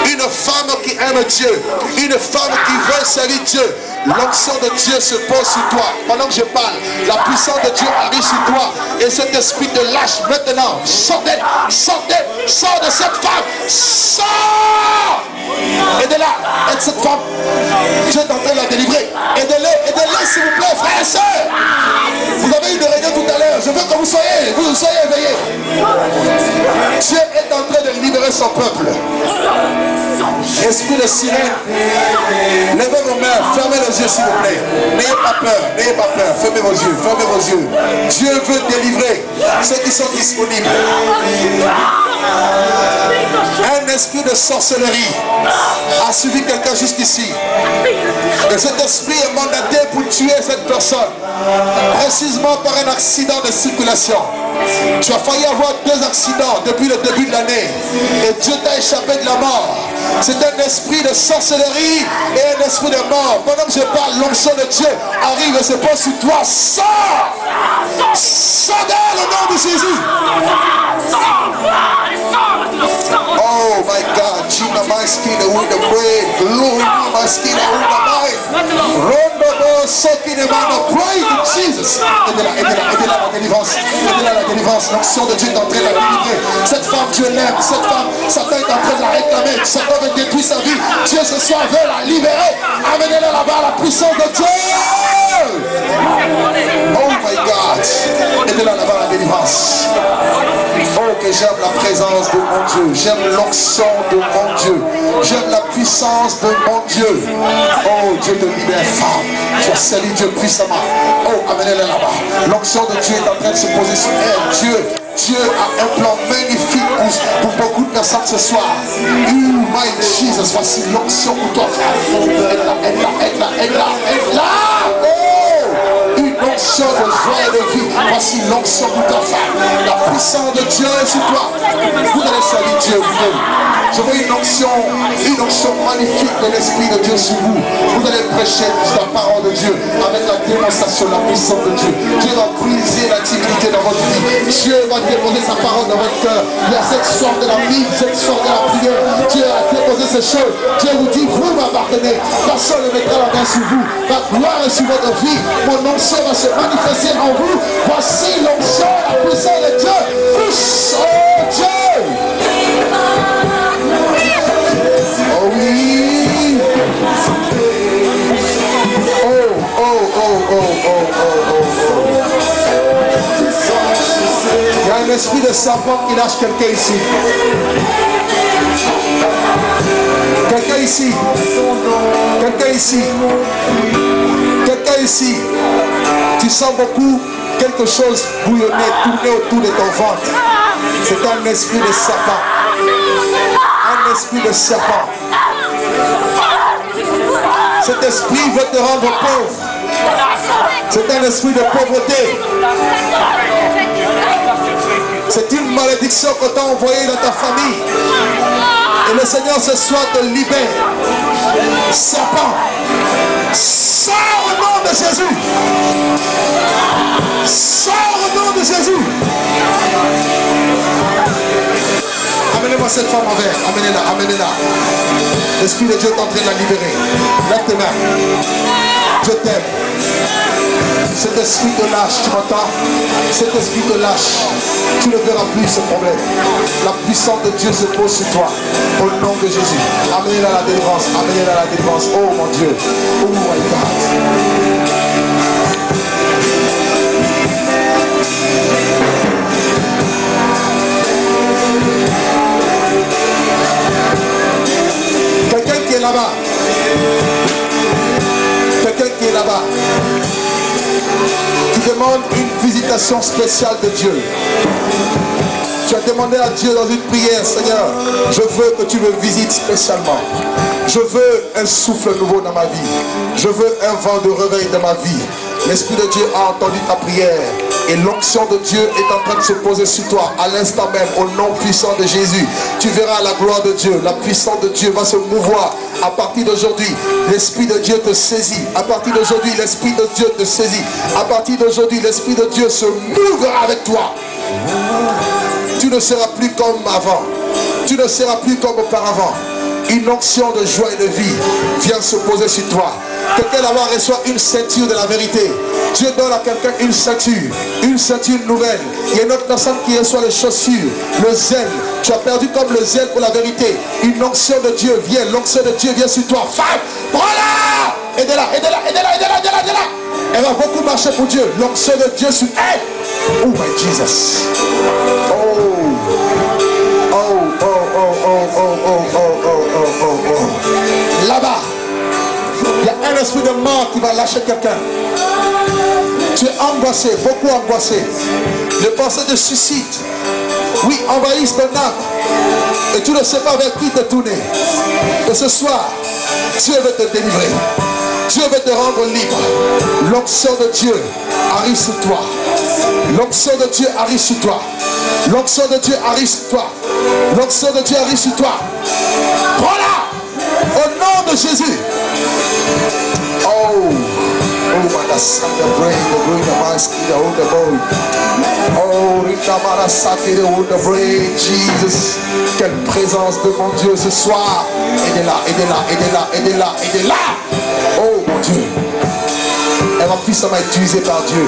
Une femme qui aime Dieu, une femme qui veut servir Dieu. L'onction de Dieu se pose sur toi. Pendant que je parle, la puissance de Dieu arrive sur toi. Et cet esprit te lâche maintenant. Sortez, sortez, sors de cette femme. Sors! Et de là, aide cette femme. Dieu est en train de la délivrer. Aidez-les, s'il vous plaît, frères et sœurs. Vous avez eu une réunion tout à l'heure. Je veux que vous soyez éveillés. Dieu est en train de libérer son peuple. Esprit de sirène, levez vos mains, fermez les yeux s'il vous plaît. N'ayez pas peur, fermez vos yeux. Dieu veut délivrer ceux qui sont disponibles. Un esprit de sorcellerie a suivi quelqu'un jusqu'ici. Et cet esprit est mandaté pour tuer cette personne, précisément par un accident de circulation. Tu as failli avoir 2 accidents depuis le début de l'année. Et Dieu t'a échappé de la mort. C'est un esprit de sorcellerie et un esprit de mort. Pendant que je parle, l'onction de Dieu arrive et se pose sur toi. Sors! Sors dans le nom de Jésus. Oh my God, Gina my skin with the bread, glory my skin with the mind. Rondo soaking the man of praise to Jesus. Aidez-la la délivrance, l'onction de Dieu est en train de la délivrer. Cette femme, Dieu l'aime, cette femme, Satan est en train de la réclamer, Satan veut détruire sa vie. Dieu ce soir veut la libérer. Amenez-la là-bas, la puissance de Dieu. Oh my God, aidez-la là-bas la délivrance. Oh, que j'aime la présence de mon Dieu. J'aime l'onction de mon Dieu. J'aime la puissance de mon Dieu. Oh, Dieu te libère, femme. Tu as servi Dieu puissamment. Oh, amenez-la là-bas. L'onction de Dieu est en train de se poser sur elle. Dieu a un plan magnifique pour beaucoup de personnes ce soir. Oh my Jesus, voici l'onction pour toi, frère. Aide-la. Oh, une onction de joie et de vie. Voici l'onction pour ta femme. La puissance de Dieu est sur toi. Vous allez servir Dieu, vous. Je veux une onction magnifique de l'Esprit de Dieu sur vous. Vous allez prêcher la parole de Dieu avec la démonstration, la puissance de Dieu. Dieu va briser la timidité dans votre vie. Dieu va déposer sa parole dans votre cœur. Il y a cette sorte de la vie, cette sorte de la prière. Dieu a déposé ces choses. Dieu vous dit, vous m'appartenez. Personne ne mettra la main sur vous. La gloire est sur votre vie. Mon onction va se manifester en vous. Voici l'onction, la puissance de Dieu. Pousse, oh Dieu. Oh oui. Il y a un esprit de serpent qui lâche quelqu'un ici. Quelqu'un ici. Quelqu'un ici. Tu sens beaucoup quelque chose bouillonner, tourner autour de ton ventre. C'est un esprit de serpent. Un esprit de serpent. Cet esprit veut te rendre pauvre. C'est un esprit de pauvreté. C'est une malédiction que tu as envoyée dans ta famille. Et le Seigneur ce soir te libère. Serpent, sors au nom de Jésus. Sors au nom de Jésus. Amenez-moi cette femme en verre. Amenez-la, amenez-la. L'Esprit de Dieu est en train de la libérer. Lève tes mains. Je t'aime. Cet esprit te lâche, tu m'entends? Cet esprit te lâche. Tu ne verras plus ce problème. La puissance de Dieu se pose sur toi. Au nom de Jésus. Amenez-la à la délivrance. Amenez-la à la délivrance. Oh mon Dieu. Oh my God. Quelqu'un qui est là-bas. Quelqu'un qui est là-bas. Tu demandes une visitation spéciale de Dieu. Tu as demandé à Dieu dans une prière, Seigneur, je veux que tu me visites spécialement. Je veux un souffle nouveau dans ma vie. Je veux un vent de réveil dans ma vie. L'Esprit de Dieu a entendu ta prière. Et l'onction de Dieu est en train de se poser sur toi à l'instant même, au nom puissant de Jésus. Tu verras la gloire de Dieu. La puissance de Dieu va se mouvoir. À partir d'aujourd'hui, l'Esprit de Dieu te saisit. À partir d'aujourd'hui, l'Esprit de Dieu te saisit. À partir d'aujourd'hui, l'Esprit de Dieu se mouvera avec toi. Tu ne seras plus comme avant. Tu ne seras plus comme auparavant. Une onction de joie et de vie vient se poser sur toi. Quelqu'un là-bas reçoit une ceinture de la vérité. Dieu donne à quelqu'un une ceinture nouvelle. Il y a une autre personne qui reçoit les chaussures, le zèle. Tu as perdu comme le zèle pour la vérité. Une onction de Dieu vient, l'onction de Dieu vient sur toi. Femme, prends-la! Aidez-la, aidez-la, aidez-la, aidez-la, aidez-la, aidez-la. Elle va beaucoup marcher pour Dieu. L'onction de Dieu sur elle. Oh my Jesus. Oh. Oh, oh, oh, oh, oh, oh, oh, oh, oh, oh, oh. Là-bas, il y a un esprit de mort qui va lâcher quelqu'un. Tu es angoissé, beaucoup angoissé. Les pensées de suicide, oui, envahissent ton âme. Et tu ne sais pas vers qui te tourner. Et ce soir, Dieu veut te délivrer. Dieu veut te rendre libre. L'onction de Dieu arrive sur toi. L'onction de Dieu arrive sur toi. L'onction de Dieu arrive sur toi. L'onction de Dieu arrive sur toi. Prends-la au nom de Jésus. Oh, the brain, the mind, the bone. Oh, the brain, Jesus. Quelle présence de mon Dieu ce soir. Aidez-la, aidez-la, aidez-la, aidez-la, aidez-la. Oh mon Dieu. Elle va puissamment être utilisée par Dieu.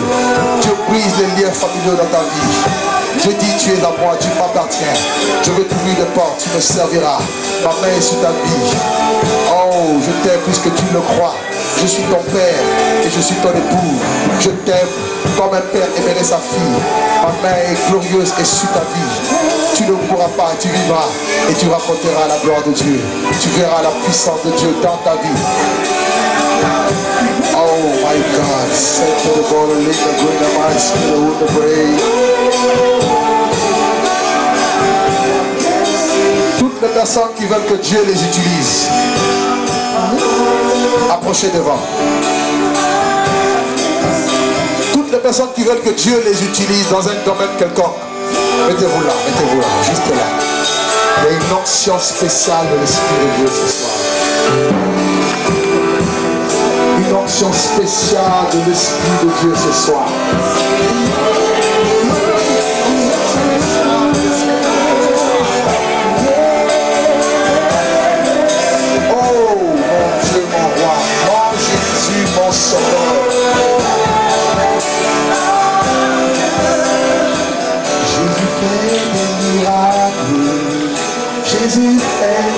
Dieu brise les liens familiaux dans ta vie. Dieu dit, tu es à moi, tu m'appartiens. Je vais t'ouvrir des portes, tu me serviras. Ma main est sur ta vie. Oh, je t'aime plus que tu le crois. Je suis ton père et je suis ton époux. Je t'aime comme un père aimerait sa fille. Ma main est glorieuse et sur ta vie. Tu ne mourras pas, tu vivras et tu raconteras la gloire de Dieu. Tu verras la puissance de Dieu dans ta vie. Oh my God, set to the ball, lick the green of my spirit with the brain. Toutes les personnes qui veulent que Dieu les utilise, approchez devant. Toutes les personnes qui veulent que Dieu les utilise dans un domaine quelconque, mettez-vous là, juste là. Il y a une onction spéciale de l'Esprit de Dieu ce soir. Une onction spéciale de l'Esprit de Dieu ce soir. Oh mon Dieu, mon roi, mon Jésus, mon sauveur. Jésus fait des miracles. Jésus fait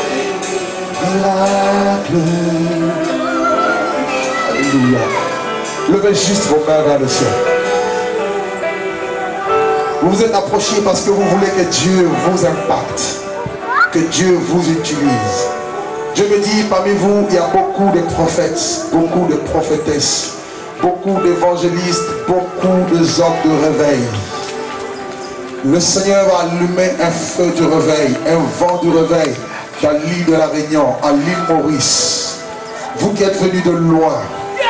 des miracles. Levez juste vos mains vers le ciel. Vous vous êtes approchés parce que vous voulez que Dieu vous impacte, que Dieu vous utilise. Je me dis, parmi vous, il y a beaucoup de prophètes, beaucoup de prophétesses, beaucoup d'évangélistes, beaucoup d'hommes de réveil. Le Seigneur va allumer un feu du réveil, un vent du réveil dans l'île de la Réunion, à l'île Maurice. Vous qui êtes venus de loin,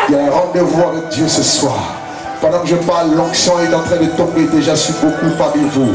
il y a un rendez-vous avec Dieu ce soir. Pendant que je parle, l'onction est en train de tomber déjà sur beaucoup parmi vous.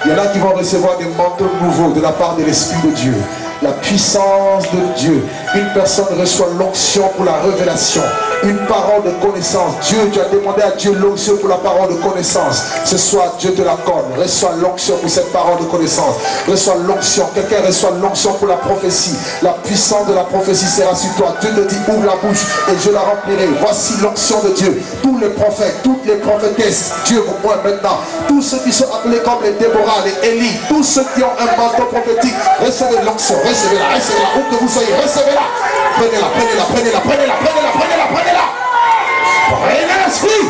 Il y en a qui vont recevoir des manteaux nouveaux de la part de l'Esprit de Dieu. La puissance de Dieu. Une personne reçoit l'onction pour la révélation. une parole de connaissance. Dieu, tu as demandé à Dieu l'onction pour la parole de connaissance. Ce soir, Dieu te l'accorde. Reçois l'onction pour cette parole de connaissance. Reçois l'onction. Quelqu'un reçoit l'onction pour la prophétie. La puissance de la prophétie sera sur toi. Dieu te dit, ouvre la bouche et je la remplirai. Voici l'onction de Dieu. Tous les prophètes, toutes les prophétesses, Dieu vous voit maintenant. Tous ceux qui sont appelés comme les Déborah, les Élie, tous ceux qui ont un manteau prophétique, recevez l'onction, recevez-la, recevez-la, où que vous soyez, recevez-la. Prenez-la, prenez-la, prenez-la, prenez-la, prenez-la, prenez-la, prenez-la. Prenez l'esprit.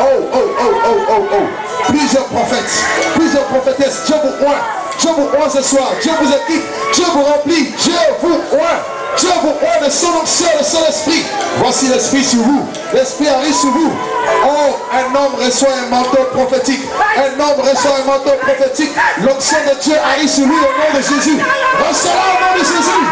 Oh, oh, oh, oh, oh, oh. Plusieurs prophètes, plusieurs prophétesses, Dieu vous oint. Dieu vous oint ce soir, Dieu vous équipe, Dieu vous remplit, Dieu vous oint. Dieu vous oint de son onction, de son esprit. Voici l'esprit sur vous, l'esprit arrive sur vous. Oh, un homme reçoit un manteau prophétique. Un homme reçoit un manteau prophétique. L'onction de Dieu arrive sur lui au nom de Jésus. Reçois-la au nom de Jésus.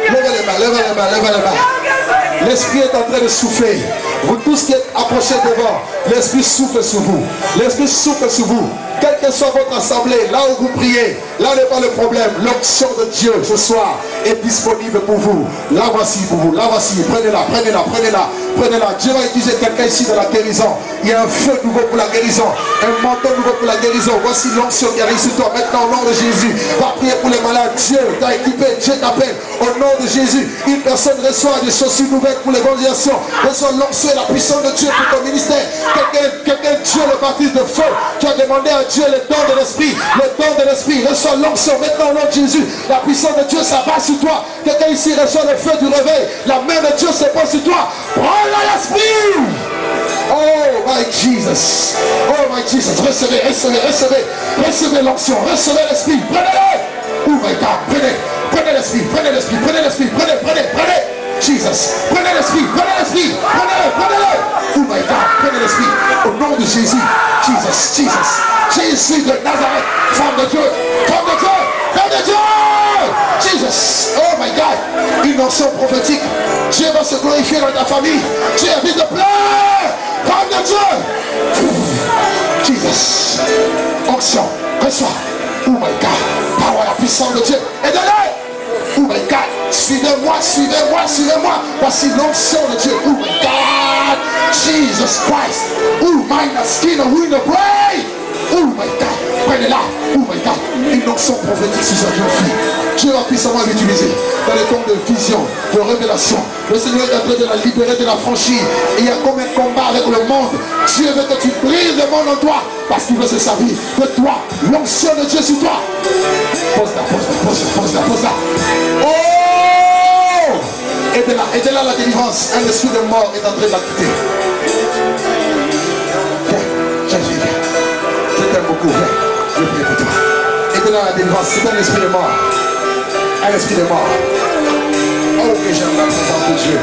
Levez les mains, levez les mains, levez les mains. L'esprit est en train de souffler. Vous tous qui êtes approchés devant, l'esprit souffle sur vous. L'esprit souffle sur vous. Quelle que soit votre assemblée, là où vous priez, là n'est pas le problème. L'onction de Dieu ce soir est disponible pour vous. La voici pour vous, la voici. Prenez-la, prenez-la, prenez-la, prenez-la. Dieu va utiliser quelqu'un ici de la guérison. Il y a un feu nouveau pour la guérison, un manteau nouveau pour la guérison. Voici l'onction qui arrive sur toi maintenant au nom de Jésus. Va prier pour les malades. Dieu t'a équipé, Dieu t'appelle au nom de Jésus. Une personne reçoit des chaussures nouvelles pour l'évangélisation. Reçoit l'onction et la puissance de Dieu pour ton ministère. Quelqu'un, Dieu le baptise de feu. Tu as demandé à Dieu le don de l'esprit. Le don de l'esprit. Reçois l'onction maintenant au nom de Jésus. La puissance de Dieu s'abat sur toi. Quelqu'un ici reçoit le feu du réveil. La main de Dieu se pose sur toi. Prends-la l'esprit. Oh my Jesus. Oh my Jesus. Recevez, recevez, recevez. Recevez l'onction. Recevez l'esprit. Prenez-le. Oh my God. Prenez. Prenez l'esprit. Prenez l'esprit. Prenez l'esprit. Prenez, prenez, prenez. Jesus. Prenez l'esprit. Prenez l'esprit. Prenez-le. Prenez-le. Oh my God. Prenez l'esprit. Au nom de Jésus. Jesus. Jesus. Jésus de Nazareth. Femme de Dieu. Femme de Dieu. Femme de Dieu. Jesus. Oh my God. Une onction prophétique. Dieu va se glorifier dans ta famille. Dieu a envie de pleurer. Femme de Dieu. Jesus. Onction. Reçois. Oh my God. Power, la puissance de Dieu. Aide-le. Oh my God. Suivez-moi, suivez-moi, suivez-moi. Voici l'onction de Dieu. Oh my God. Jesus Christ. Oh my skin of the brain. Oh my God. Prenez-la. Oh my God. Une onction prophétique sur cette jeune fille. Dieu va puissamment l'utiliser dans les temps de vision, de révélation. Le Seigneur est en train de la libérer, de la franchir. Et il y a comme un combat avec le monde. Dieu veut que tu brises le monde en toi parce qu'il veut se servir de toi. L'onction de Dieu sur toi. Pose-la, pose-la, pose-la, pose-la, pose-la. Oh! Aide-la, aide-la à la délivrance. Un esprit de mort est en train de la quitter. Viens, viens. Je t'aime beaucoup, viens. Je prie pour toi. Aide-la à la délivrance. C'est un esprit de mort. Un esprit de mort. Oh, que j'aime la présence de Dieu.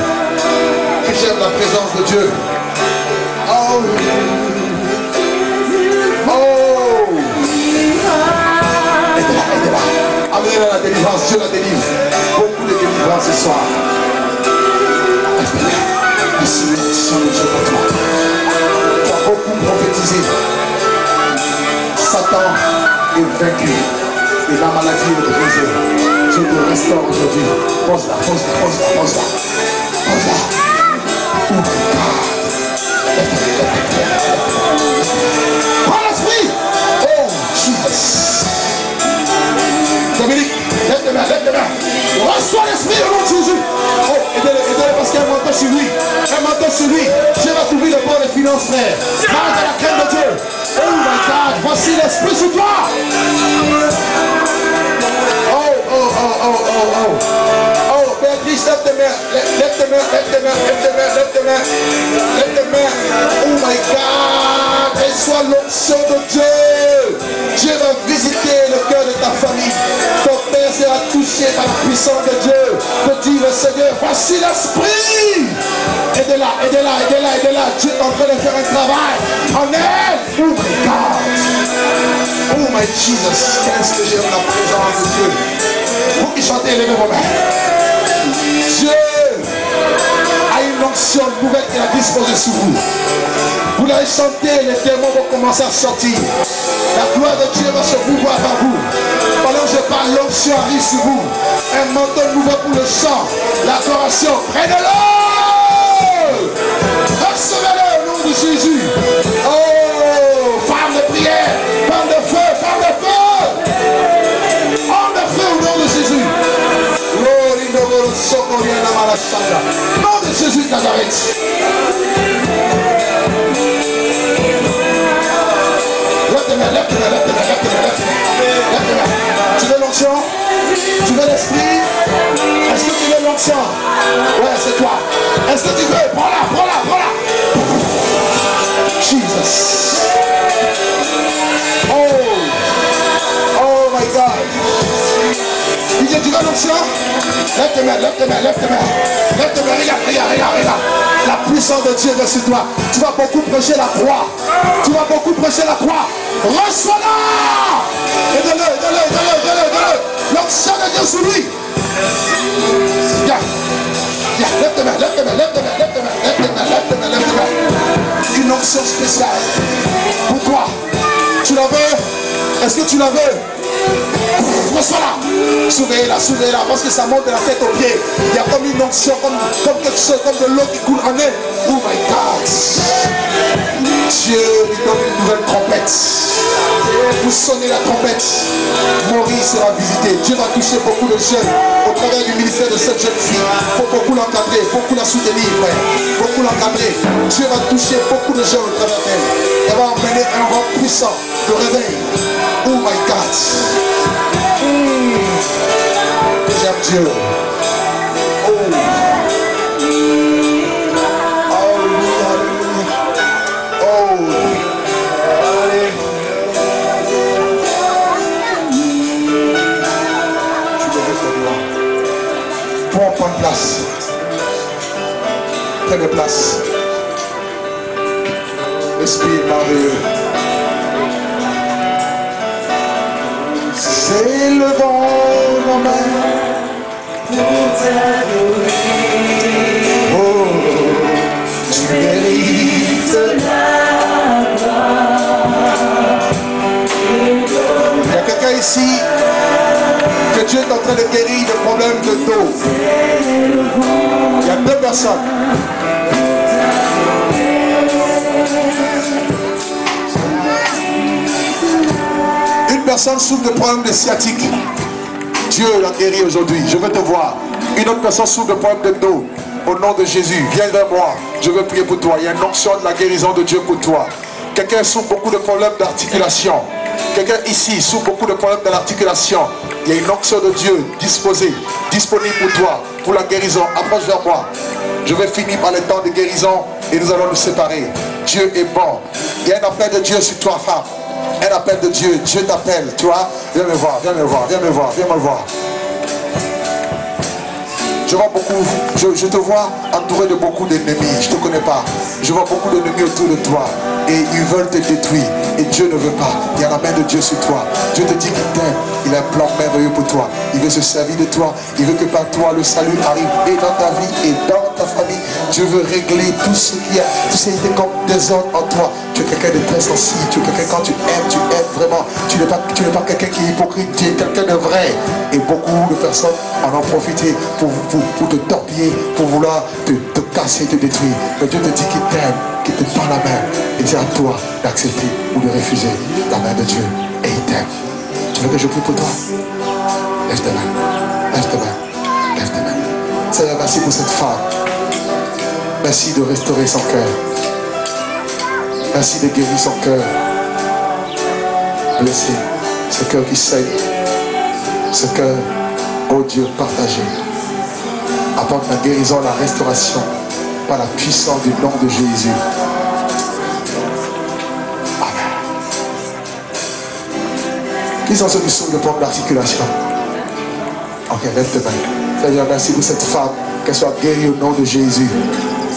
Que j'aime la présence de Dieu. Oh. Oh. Aide-la, aide-la. Amenez-la à la délivrance. Dieu la délivre. Beaucoup de délivrance ce soir. Merci l'onction de Dieu pour toi. Tu as beaucoup prophétisé. Satan est vaincu. Et la maladie est brisée. Dieu te restaure aujourd'hui. Pose-la, pose-la, pose-la, pose-la. Pose-la. Oh my God. Prends l'esprit. Oh, Jesus. Dominique, lève tes mains, lève tes mains. Reçois l'esprit au nom de Jésus. Oh, aidez-le, aidez-le parce qu'il y a un manteau sur lui. Un manteau sur lui. Dieu va t'ouvrir le bord des finances, frère. Marre de la crème de Dieu. Oh my God. Voici l'esprit sur toi. Oh, Béatrice, lève tes mains, lève tes mains, lève tes mains, lève tes mains, lève tes mains, lève tes mains. Oh my God, reçois l'onction de Dieu. Dieu va visiter le cœur de ta famille. Ton père sera touché par la puissance de Dieu. Te dit le Seigneur, voici l'esprit. Aidez-la, aidez-la, aidez-la, aidez-la. Dieu est en train de faire un travail en elle. Oh my God. Oh my Jesus. Qu'est-ce que j'aime la présence de Dieu. Vous qui chantez, levez vos mains. Dieu a une onction nouvelle qu'il a disposée sur vous. Vous l'avez chanté, les démons vont commencer à sortir. La gloire de Dieu va se mouvoir par vous. Pendant que je parle, l'onction arrive sur vous. Un manteau nouveau pour le chant. L'adoration. Prenez-le. Recevez-le au nom de Jésus. Oh, femme de prière. Femme de feu. Femme de feu. Homme de feu au nom de Jésus. Nom de Jésus de Nazareth. Tu veux l'onction? Tu veux l'esprit? Est-ce que tu veux l'onction? Ouais, c'est toi. Est-ce que tu veux? Prends-la, prends-la, prends-la. Jesus. Oh my God. Il dit, tu veux l'onction? Lève tes mains, lève tes mains, lève tes mains. Lève tes mains, regarde, regarde, regarde, regarde. La puissance de Dieu est sur toi. Tu vas beaucoup prêcher la croix. Tu vas beaucoup prêcher la croix. Reçois-la. Aide-le, aide-le, aide-le, aide-le, aide-le. L'onction de Dieu sur lui. Viens. Viens, lève tes mains, lève tes mains, lève tes mains, lève tes mains, lève tes mains, lève tes mains, lève tes mains. Une onction spéciale. Pour toi. Tu la veux? Est-ce que tu la veux? Reçois-la. Soulevez-la, soulevez-la, parce que ça monte de la tête aux pieds. Il y a comme une onction, comme quelque chose, comme de l'eau qui coule en elle. Oh my God. Dieu lui donne une nouvelle trompette. Vous sonnez la trompette. Maurice sera visité. Dieu va toucher beaucoup de jeunes au travers du ministère de cette jeune fille. Il faut beaucoup l'encadrer, beaucoup la soutenir, frère. Beaucoup l'encadrer. Dieu va toucher beaucoup de jeunes au travers d'elle. Elle va emmener un vent puissant de réveil. Oh my God. J'aime Dieu. Oh. Alléluia. Oh. Je vais mettre là. Pour prendre place. Prenez place. L'esprit est merveilleux. C'est le vent moment pour t'adorer. Oh, tu mérites la gloire. Il y a quelqu'un ici que Dieu est en train de guérir des problèmes de dos. Il y a deux personnes. Une personne souffre de problèmes de sciatique. Dieu l'a guéri aujourd'hui. Je veux te voir. Une autre personne souffre de problèmes de dos. Au nom de Jésus, viens vers moi. Je veux prier pour toi. Il y a une onction de la guérison de Dieu pour toi. Quelqu'un souffre beaucoup de problèmes d'articulation. Quelqu'un ici souffre beaucoup de problèmes de l'articulation. Il y a une onction de Dieu disposée, disponible pour toi, pour la guérison. Approche vers moi. Je vais finir par le temps de guérison et nous allons nous séparer. Dieu est bon. Il y a un appel de Dieu sur toi, femme. Un appel de Dieu. Dieu t'appelle. Tu vois? Viens me voir, viens me voir, viens me voir, viens me voir. Je vois beaucoup, je te vois entouré de beaucoup d'ennemis. Je ne te connais pas. Je vois beaucoup d'ennemis autour de toi. Et ils veulent te détruire. Et Dieu ne veut pas. Il y a la main de Dieu sur toi. Dieu te dit qu'il t'aime. Il a un plan merveilleux pour toi. Il veut se servir de toi. Il veut que par toi le salut arrive et dans ta vie et dans ta famille. Dieu veut régler tout ce qu'il y a. Tout ce qui était comme désordre en toi. Tu es quelqu'un de très sensible. Tu es quelqu'un quand tu aimes vraiment. Tu n'es pas quelqu'un qui est hypocrite. Tu es quelqu'un de vrai. Et beaucoup de personnes en ont profité pour te torpiller, pour vouloir te casser, te détruire. Mais Dieu te dit qu'il t'aime, qu'il te tend la main. Et c'est à toi d'accepter ou de refuser la main de Dieu. Et il t'aime. Tu veux que je prie pour toi? Lève tes mains. Lève tes mains. Lève tes mains. Seigneur, merci pour cette femme. Merci de restaurer son cœur. Merci de guérir son cœur. Blessé. Ce cœur qui saigne. Ce cœur, oh Dieu, partagé. Apporte la guérison, la restauration par la puissance du nom de Jésus. Amen. Qui sont ceux qui souffrent de problèmes d'articulation? Ok, lève tes mains. Seigneur, merci pour cette femme, qu'elle soit guérie au nom de Jésus.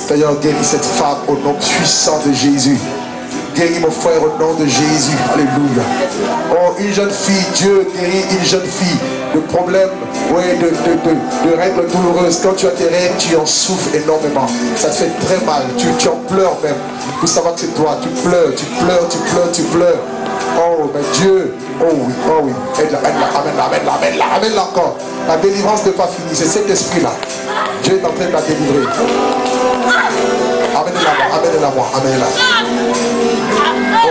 Seigneur, guéris cette femme au nom puissant de Jésus. Guéris mon frère au nom de Jésus. Alléluia. Oh, une jeune fille, Dieu guérit une jeune fille de problèmes, ouais, de règles douloureuses. Quand tu as tes règles, tu en souffres énormément. Ça te fait très mal. Tu en pleures même. Pour savoir que c'est toi. Tu pleures, tu pleures, tu pleures, tu pleures. Oh, mais Dieu, Oh oui, oh oui. Aide-la, aide-la, amène-la, amène-la, amène-la, amène-la encore. La délivrance n'est pas finie, c'est cet esprit-là. Dieu est en train de la délivrer. Amène-la, amène-la, moi, amène-la.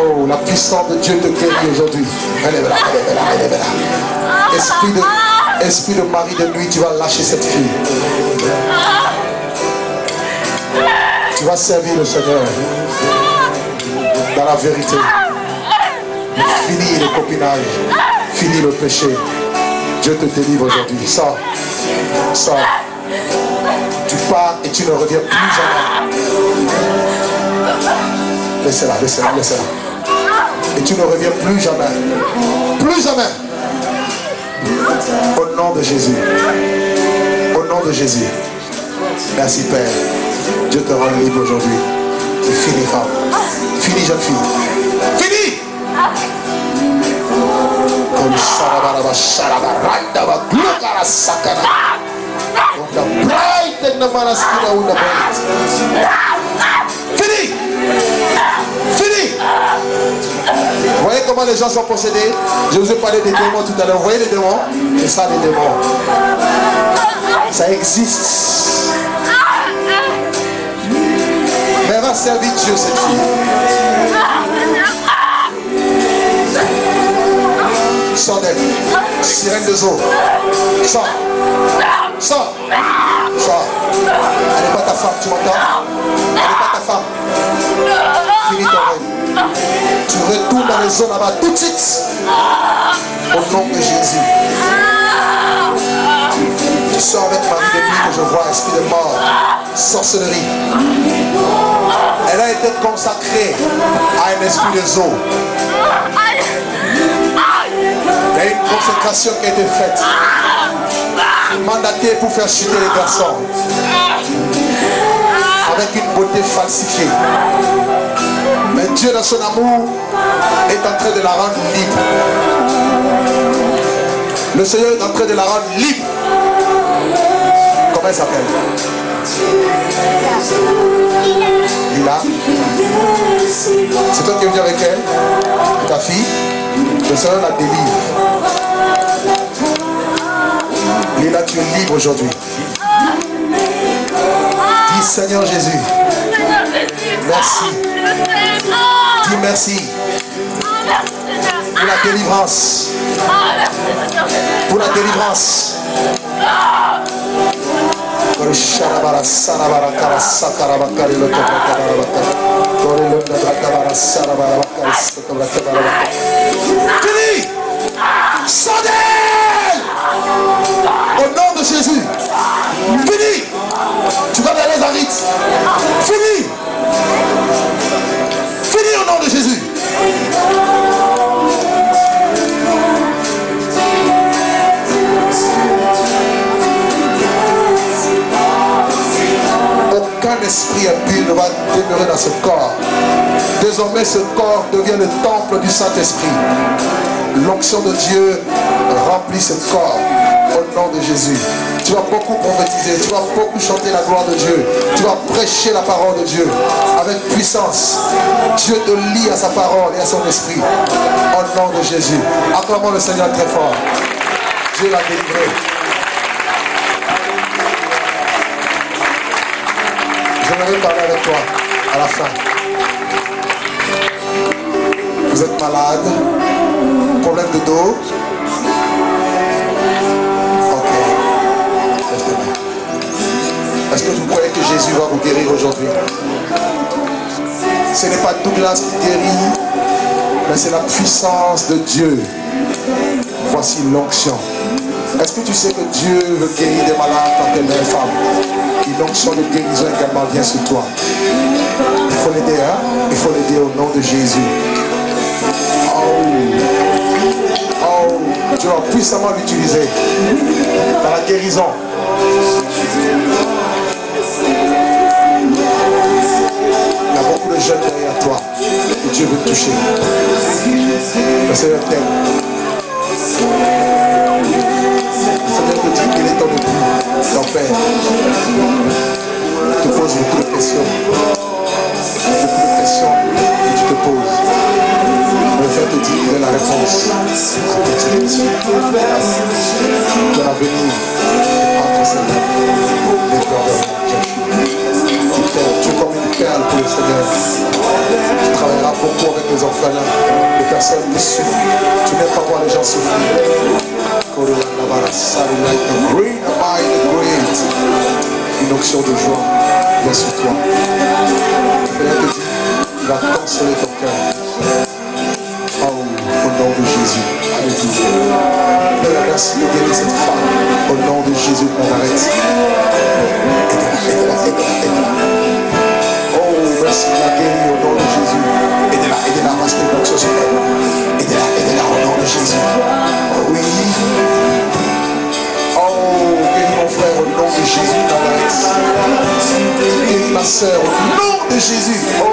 Oh, la puissance de Dieu te guérit aujourd'hui. Élève-la, élève-la, élève-la. Esprit de mari de nuit, tu vas lâcher cette fille. Tu vas servir le Seigneur dans la vérité. Fini le copinage, fini le péché. Dieu te délivre aujourd'hui. Sors, sors. Tu pars et tu ne reviens plus jamais. Laissez-la, laissez-la, laissez-la. Et tu ne reviens plus jamais. Plus jamais. Au nom de Jésus. Au nom de Jésus. Merci Père. Dieu te rend libre aujourd'hui. C'est fini, femme. Fini, jeune fille. Fini. Fini. Fini. Vous voyez comment les gens sont possédés? Je vous ai parlé des démons tout à l'heure. Vous voyez les démons? C'est ça les démons. Ça existe. Mais elle va servir Dieu cette fille. Sors d'elle. Sirène de eau. Sors. Sors. Sors. Elle n'est pas ta femme, tu m'entends? Elle n'est pas ta femme. Finis ton rêve. Tu retournes dans les eaux là-bas tout de suite. Au nom de Jésus. Tu sors avec Marie de nuit que je vois, esprit de mort, sorcellerie. Elle a été consacrée à un esprit de eau. Il y a une consécration qui a été faite. Mandatée pour faire chuter les garçons. Avec une beauté falsifiée. Mais Dieu dans son amour est en train de la rendre libre. Le Seigneur est en train de la rendre libre. Comment elle s'appelle? Lila. C'est toi qui es venu avec elle? Ta fille? Le Seigneur la délivre. Lila, tu es libre aujourd'hui. Dis Seigneur Jésus. Merci. Dis merci. Pour la délivrance. Pour la délivrance. Fini. Sors d'elle. Au nom de Jésus. Fini. Tu vas vers les arites. Fini. Fini au nom de Jésus. Aucun esprit impur ne va demeurer dans ce corps. Désormais, ce corps devient le temple du Saint-Esprit. L'onction de Dieu remplit ce corps au nom de Jésus. Tu vas beaucoup prophétiser, tu vas beaucoup chanter la gloire de Dieu. Tu vas prêcher la parole de Dieu avec puissance. Dieu te lie à sa parole et à son esprit. Au nom de Jésus. Acclamons le Seigneur très fort. Dieu l'a délivré. J'aimerais parler avec toi à la fin. Vous êtes malade, problème de dos. Ok. Est-ce que vous croyez que Jésus va vous guérir aujourd'hui? Ce n'est pas Douglas qui guérit, mais c'est la puissance de Dieu. Voici l'onction. Est-ce que tu sais que Dieu veut guérir des malades quand elle est femme? Et l'onction de guérison également vient sur toi. Il faut l'aider, hein? Il faut l'aider au nom de Jésus. Oh, Dieu va puissamment l'utiliser dans la guérison. Il y a beaucoup de jeunes derrière toi et Dieu veut toucher. Le Seigneur t'aime. Le Seigneur te dit qu'il est ton époux, ton père. Il te pose beaucoup de questions. Beaucoup de questions que tu te poses. Le fait te dit qu'il est là. réponse, c'était directive. Tu vas venir entre ses mains, les cœurs de tu es comme une perle pour le Seigneur. Tu travailleras beaucoup avec les orphelins, les personnes qui souffrent. Tu n'aimes pas voir les gens souffrir. Une onction de joie vient sur toi. Le Seigneur te dit, il va consoler ton cœur. Oh, au nom de Jésus. Alléluia. Père, merci de guérir cette femme. Au nom de Jésus de Nazareth. Aidez-la. Oh, merci de la guérir au nom de Jésus. Aidez-la, parce qu'il y a une chose sur elle. Aidez-la au nom de Jésus. Oh oui. Oh, guéris mon frère au nom de Jésus de Nazareth. Guéris ma soeur au nom de Jésus. Oh,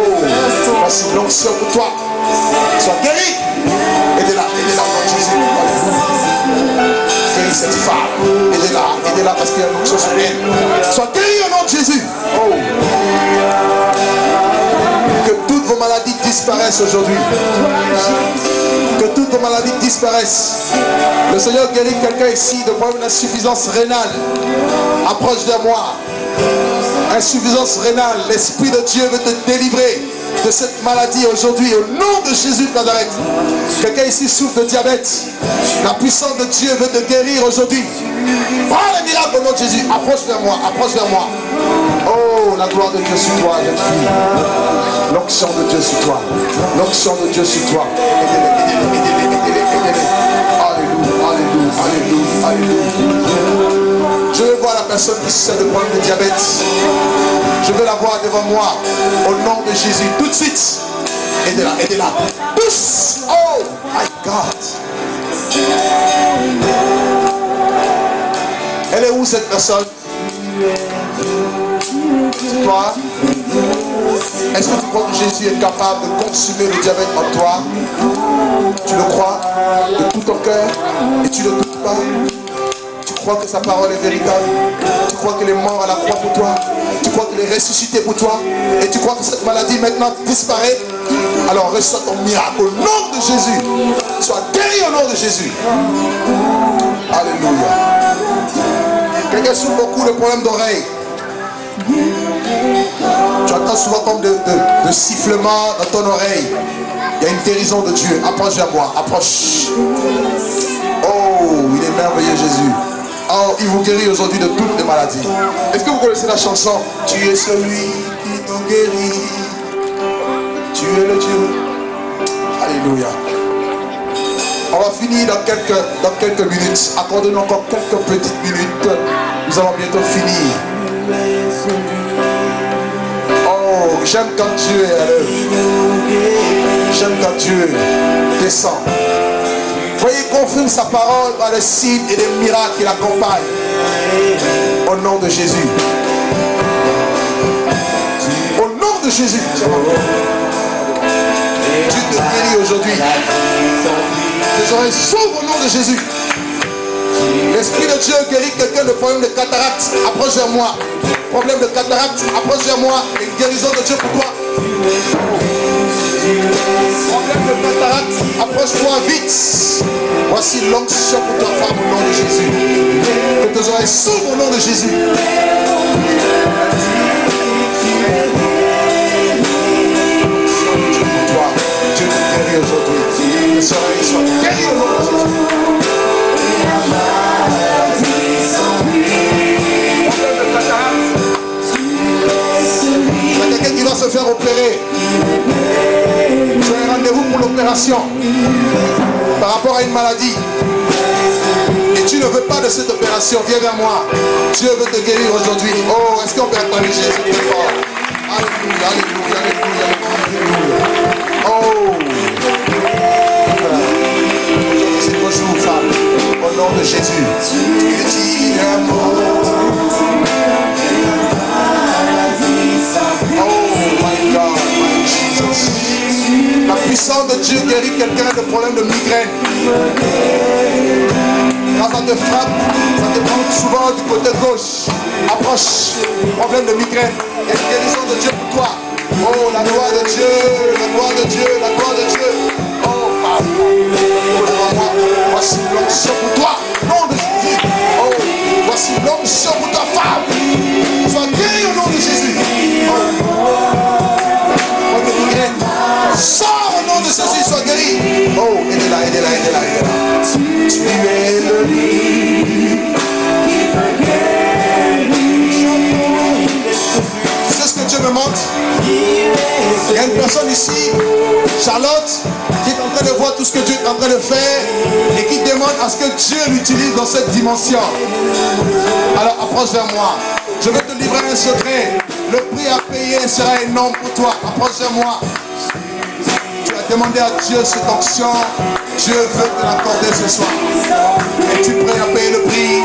voici l'onction de toi. Sois guéri. Aidez-la au nom de Jésus. Guéris cette femme. Aidez-la parce qu'il y a une onction sur elle. Sois guéri au nom de Jésus. Oh. Que toutes vos maladies disparaissent aujourd'hui. Que toutes vos maladies disparaissent. Le Seigneur guérit quelqu'un ici de problème d'insuffisance rénale. Approche de moi. Insuffisance rénale. L'Esprit de Dieu veut te délivrer de cette maladie aujourd'hui au nom de Jésus de Nazareth. Quelqu'un ici souffre de diabète. La puissance de Dieu veut te guérir aujourd'hui. Prends le miracle au nom de Jésus. Approche vers moi. Oh, la gloire de Dieu sur toi, jeune fille. L'onction de Dieu sur toi. L'onction de Dieu sur toi. Aidez-les. Alléluia. Je veux voir la personne qui souffre de problème de diabète. Je veux la voir devant moi. Au nom de Jésus. Tout de suite. Aidez-la. Tous. Oh my God. Elle est où cette personne? Toi? Est-ce que tu crois que Jésus est capable de consumer le diabète en toi? Tu le crois de tout ton cœur et tu ne doutes pas? Tu crois que sa parole est véritable? Tu crois qu'il est mort à la croix pour toi? Tu crois qu'il est ressuscité pour toi? Et tu crois que cette maladie maintenant disparaît? Alors reçois ton miracle au nom de Jésus. Sois guéri au nom de Jésus. Alléluia. Quelqu'un souffre beaucoup de problèmes d'oreille. Tu entends souvent comme de sifflements dans ton oreille. Il y a une guérison de Dieu. Approche vers moi. Approche. Oh, il est merveilleux Jésus. Oh, il vous guérit aujourd'hui de toutes les maladies. Est-ce que vous connaissez la chanson? Tu es celui qui nous guérit. Tu es le Dieu. Alléluia. On va finir dans quelques minutes. Accordez-nous encore quelques petites minutes. Nous allons bientôt finir. Oh, j'aime quand Dieu est à l'œuvre. J'aime quand Dieu descend. Voyez, confirme sa parole par les signes et les miracles qui l'accompagnent. Au nom de Jésus. Au nom de Jésus. Dieu te guérit aujourd'hui. Tes oreilles s'ouvrent au nom de Jésus. L'Esprit de Dieu guérit quelqu'un de problème de cataracte. Approche vers moi. Problème de cataracte. Approche vers moi. Une guérison de Dieu pour toi. Problème de cataracte. Approche-toi vite. Voici l'onction pour ta femme au nom de Jésus. Que tes oreilles s'ouvrent au nom de Jésus. Dieu pour toi. Dieu te guérit aujourd'hui. Tes oreilles soient guéries au nom de Jésus. Il y a quelqu'un qui va se faire opérer. Tu as un rendez-vous pour l'opération par rapport à une maladie. Et tu ne veux pas de cette opération. Viens vers moi. Dieu veut te guérir aujourd'hui. Oh, est-ce qu'on peut acclamer Jésus? Alléluia, alléluia, alléluia. Oh. C'est beau jour, femme. Au nom de Jésus. Tu dis un mot. La puissance de Dieu guérit quelqu'un de problème de migraine. Quand ça te frappe, ça te prend souvent du côté gauche. Approche, problème de migraine. Il y a une guérison de Dieu pour toi. Oh, la gloire de Dieu, la gloire de Dieu, la gloire de Dieu. Oh, devant moi. Voici l'onction pour toi. Nom de Jésus. Oh, voici l'onction pour ta femme. Sois guéri au nom de Jésus. Oh, sors au nom de Jésus, sois guéri. Oh, aidez-la, aidez-la, aidez-la, aidez-la. Tu es le lit qui me guérit. Tu sais ce que Dieu me montre? Il y a une personne ici, Charlotte, qui est en train de voir tout ce que Dieu est en train de faire et qui demande à ce que Dieu l'utilise dans cette dimension. Alors approche vers moi. Je vais te livrer un secret. Le prix à payer sera énorme pour toi. Approche vers moi. Tu as demandé à Dieu cette onction. Dieu veut te l'accorder ce soir. Es-tu prêt à payer le prix?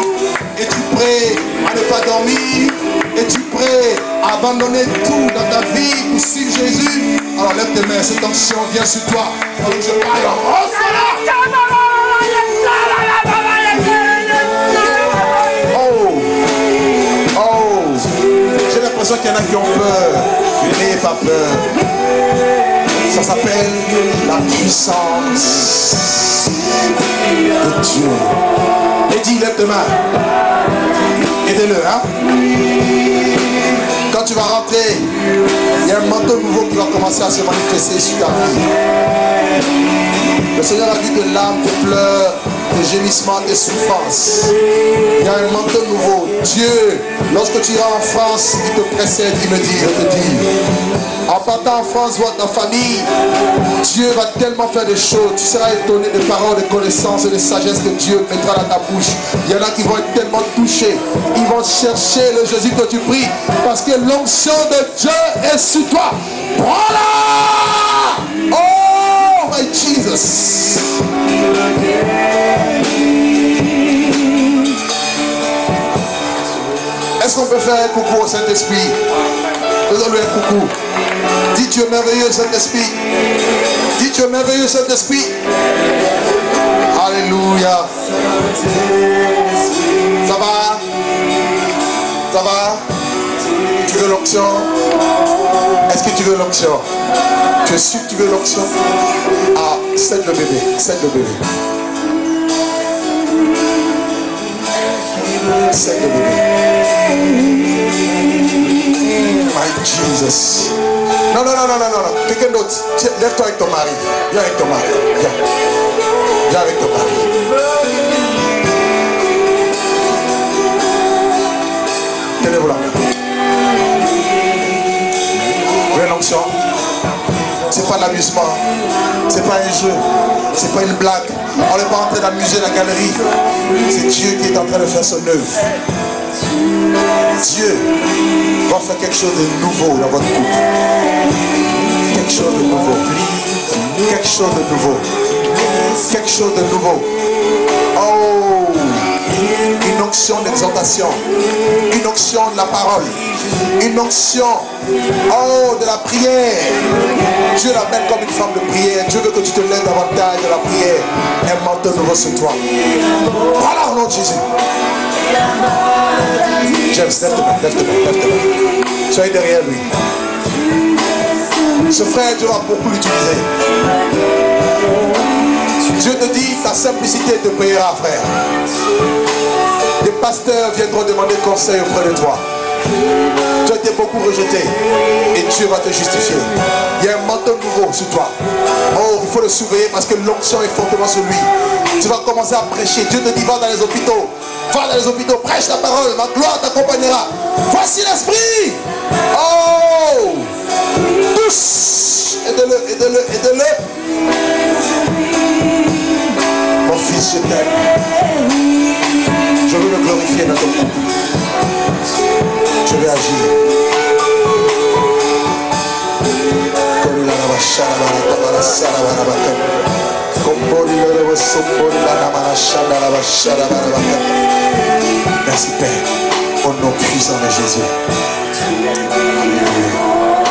Es-tu prêt à ne pas dormir? Es-tu prêt à abandonner tout dans ta vie pour suivre Jésus? Alors lève tes mains, cette onction vient sur toi. Alors je parle en j'ai l'impression qu'il y en a qui ont peur. N'ayez pas peur. Ça s'appelle la puissance de Dieu. Et dis, lève tes mains. Aidez-le, hein. Quand tu vas rentrer, il y a un manteau nouveau qui va commencer à se manifester sur ta vie. Le Seigneur a vu de larmes, de pleurs, de gémissements, de souffrances. Il y a un manteau nouveau. Dieu, lorsque tu iras en France, il te précède, il me dit, je te dis, en partant en France, voir ta famille, Dieu va tellement faire des choses. Tu seras étonné des paroles, de connaissances et de sagesse que Dieu mettra dans ta bouche. Il y en a qui vont être tellement touchés. Ils vont chercher le Jésus que tu pries parce que l'onction de Dieu est sur toi. Prends-la! Oh my Jesus! Est-ce qu'on peut faire un coucou au Saint-Esprit? Faisons-lui un coucou. Dis Dieu merveilleux, Saint-Esprit. Dis Dieu merveilleux, Saint-Esprit. Alléluia. Ça va? Ça va? Tu veux l'onction? Est-ce que tu veux l'onction? Tu es sûr que tu veux l'onction? Ah, cède le bébé. Cède le bébé. Cède le bébé. My Jesus. Non, non, non, non, non, non. Quelqu'un d'autre. Lève-toi avec ton mari. Viens avec ton mari. Viens. Viens avec ton mari. Tenez-vous la main. Vous l'onction. C'est pas l'amusement. C'est pas un jeu. C'est pas une blague. On n'est pas en train d'amuser la galerie. C'est Dieu qui est en train de faire son œuvre. Dieu va faire quelque chose de nouveau dans votre couple. Quelque chose de nouveau. Quelque chose de nouveau. Quelque chose de nouveau. Oh! Une onction d'exhortation. Une onction de la parole. Une onction, oh, de la prière. Dieu l'appelle comme une femme de prière. Dieu veut que tu te lèves davantage de la prière. Un manteau nouveau sur toi. Voilà au nom de Jésus. James, lève tes mains, lève tes mains, lève tes mains. Soyez derrière lui. Ce frère, Dieu va beaucoup l'utiliser. Dieu te dit, ta simplicité te payera, frère. Des pasteurs viendront demander conseil auprès de toi. Tu as été beaucoup rejeté et Dieu va te justifier. Il y a un manteau nouveau sur toi. Oh, il faut le surveiller parce que l'onction est fortement sur lui. Tu vas commencer à prêcher. Dieu te dit, va dans les hôpitaux. Va dans les hôpitaux, prêche la parole. Ma gloire t'accompagnera. Voici l'esprit. Oh, tous. Aide-le, aide-le, aide-le. Mon fils, je t'aime. Je veux le glorifier dans ton couple. Je vais agir. Merci Père, au nom puissant de Jésus. Alléluia.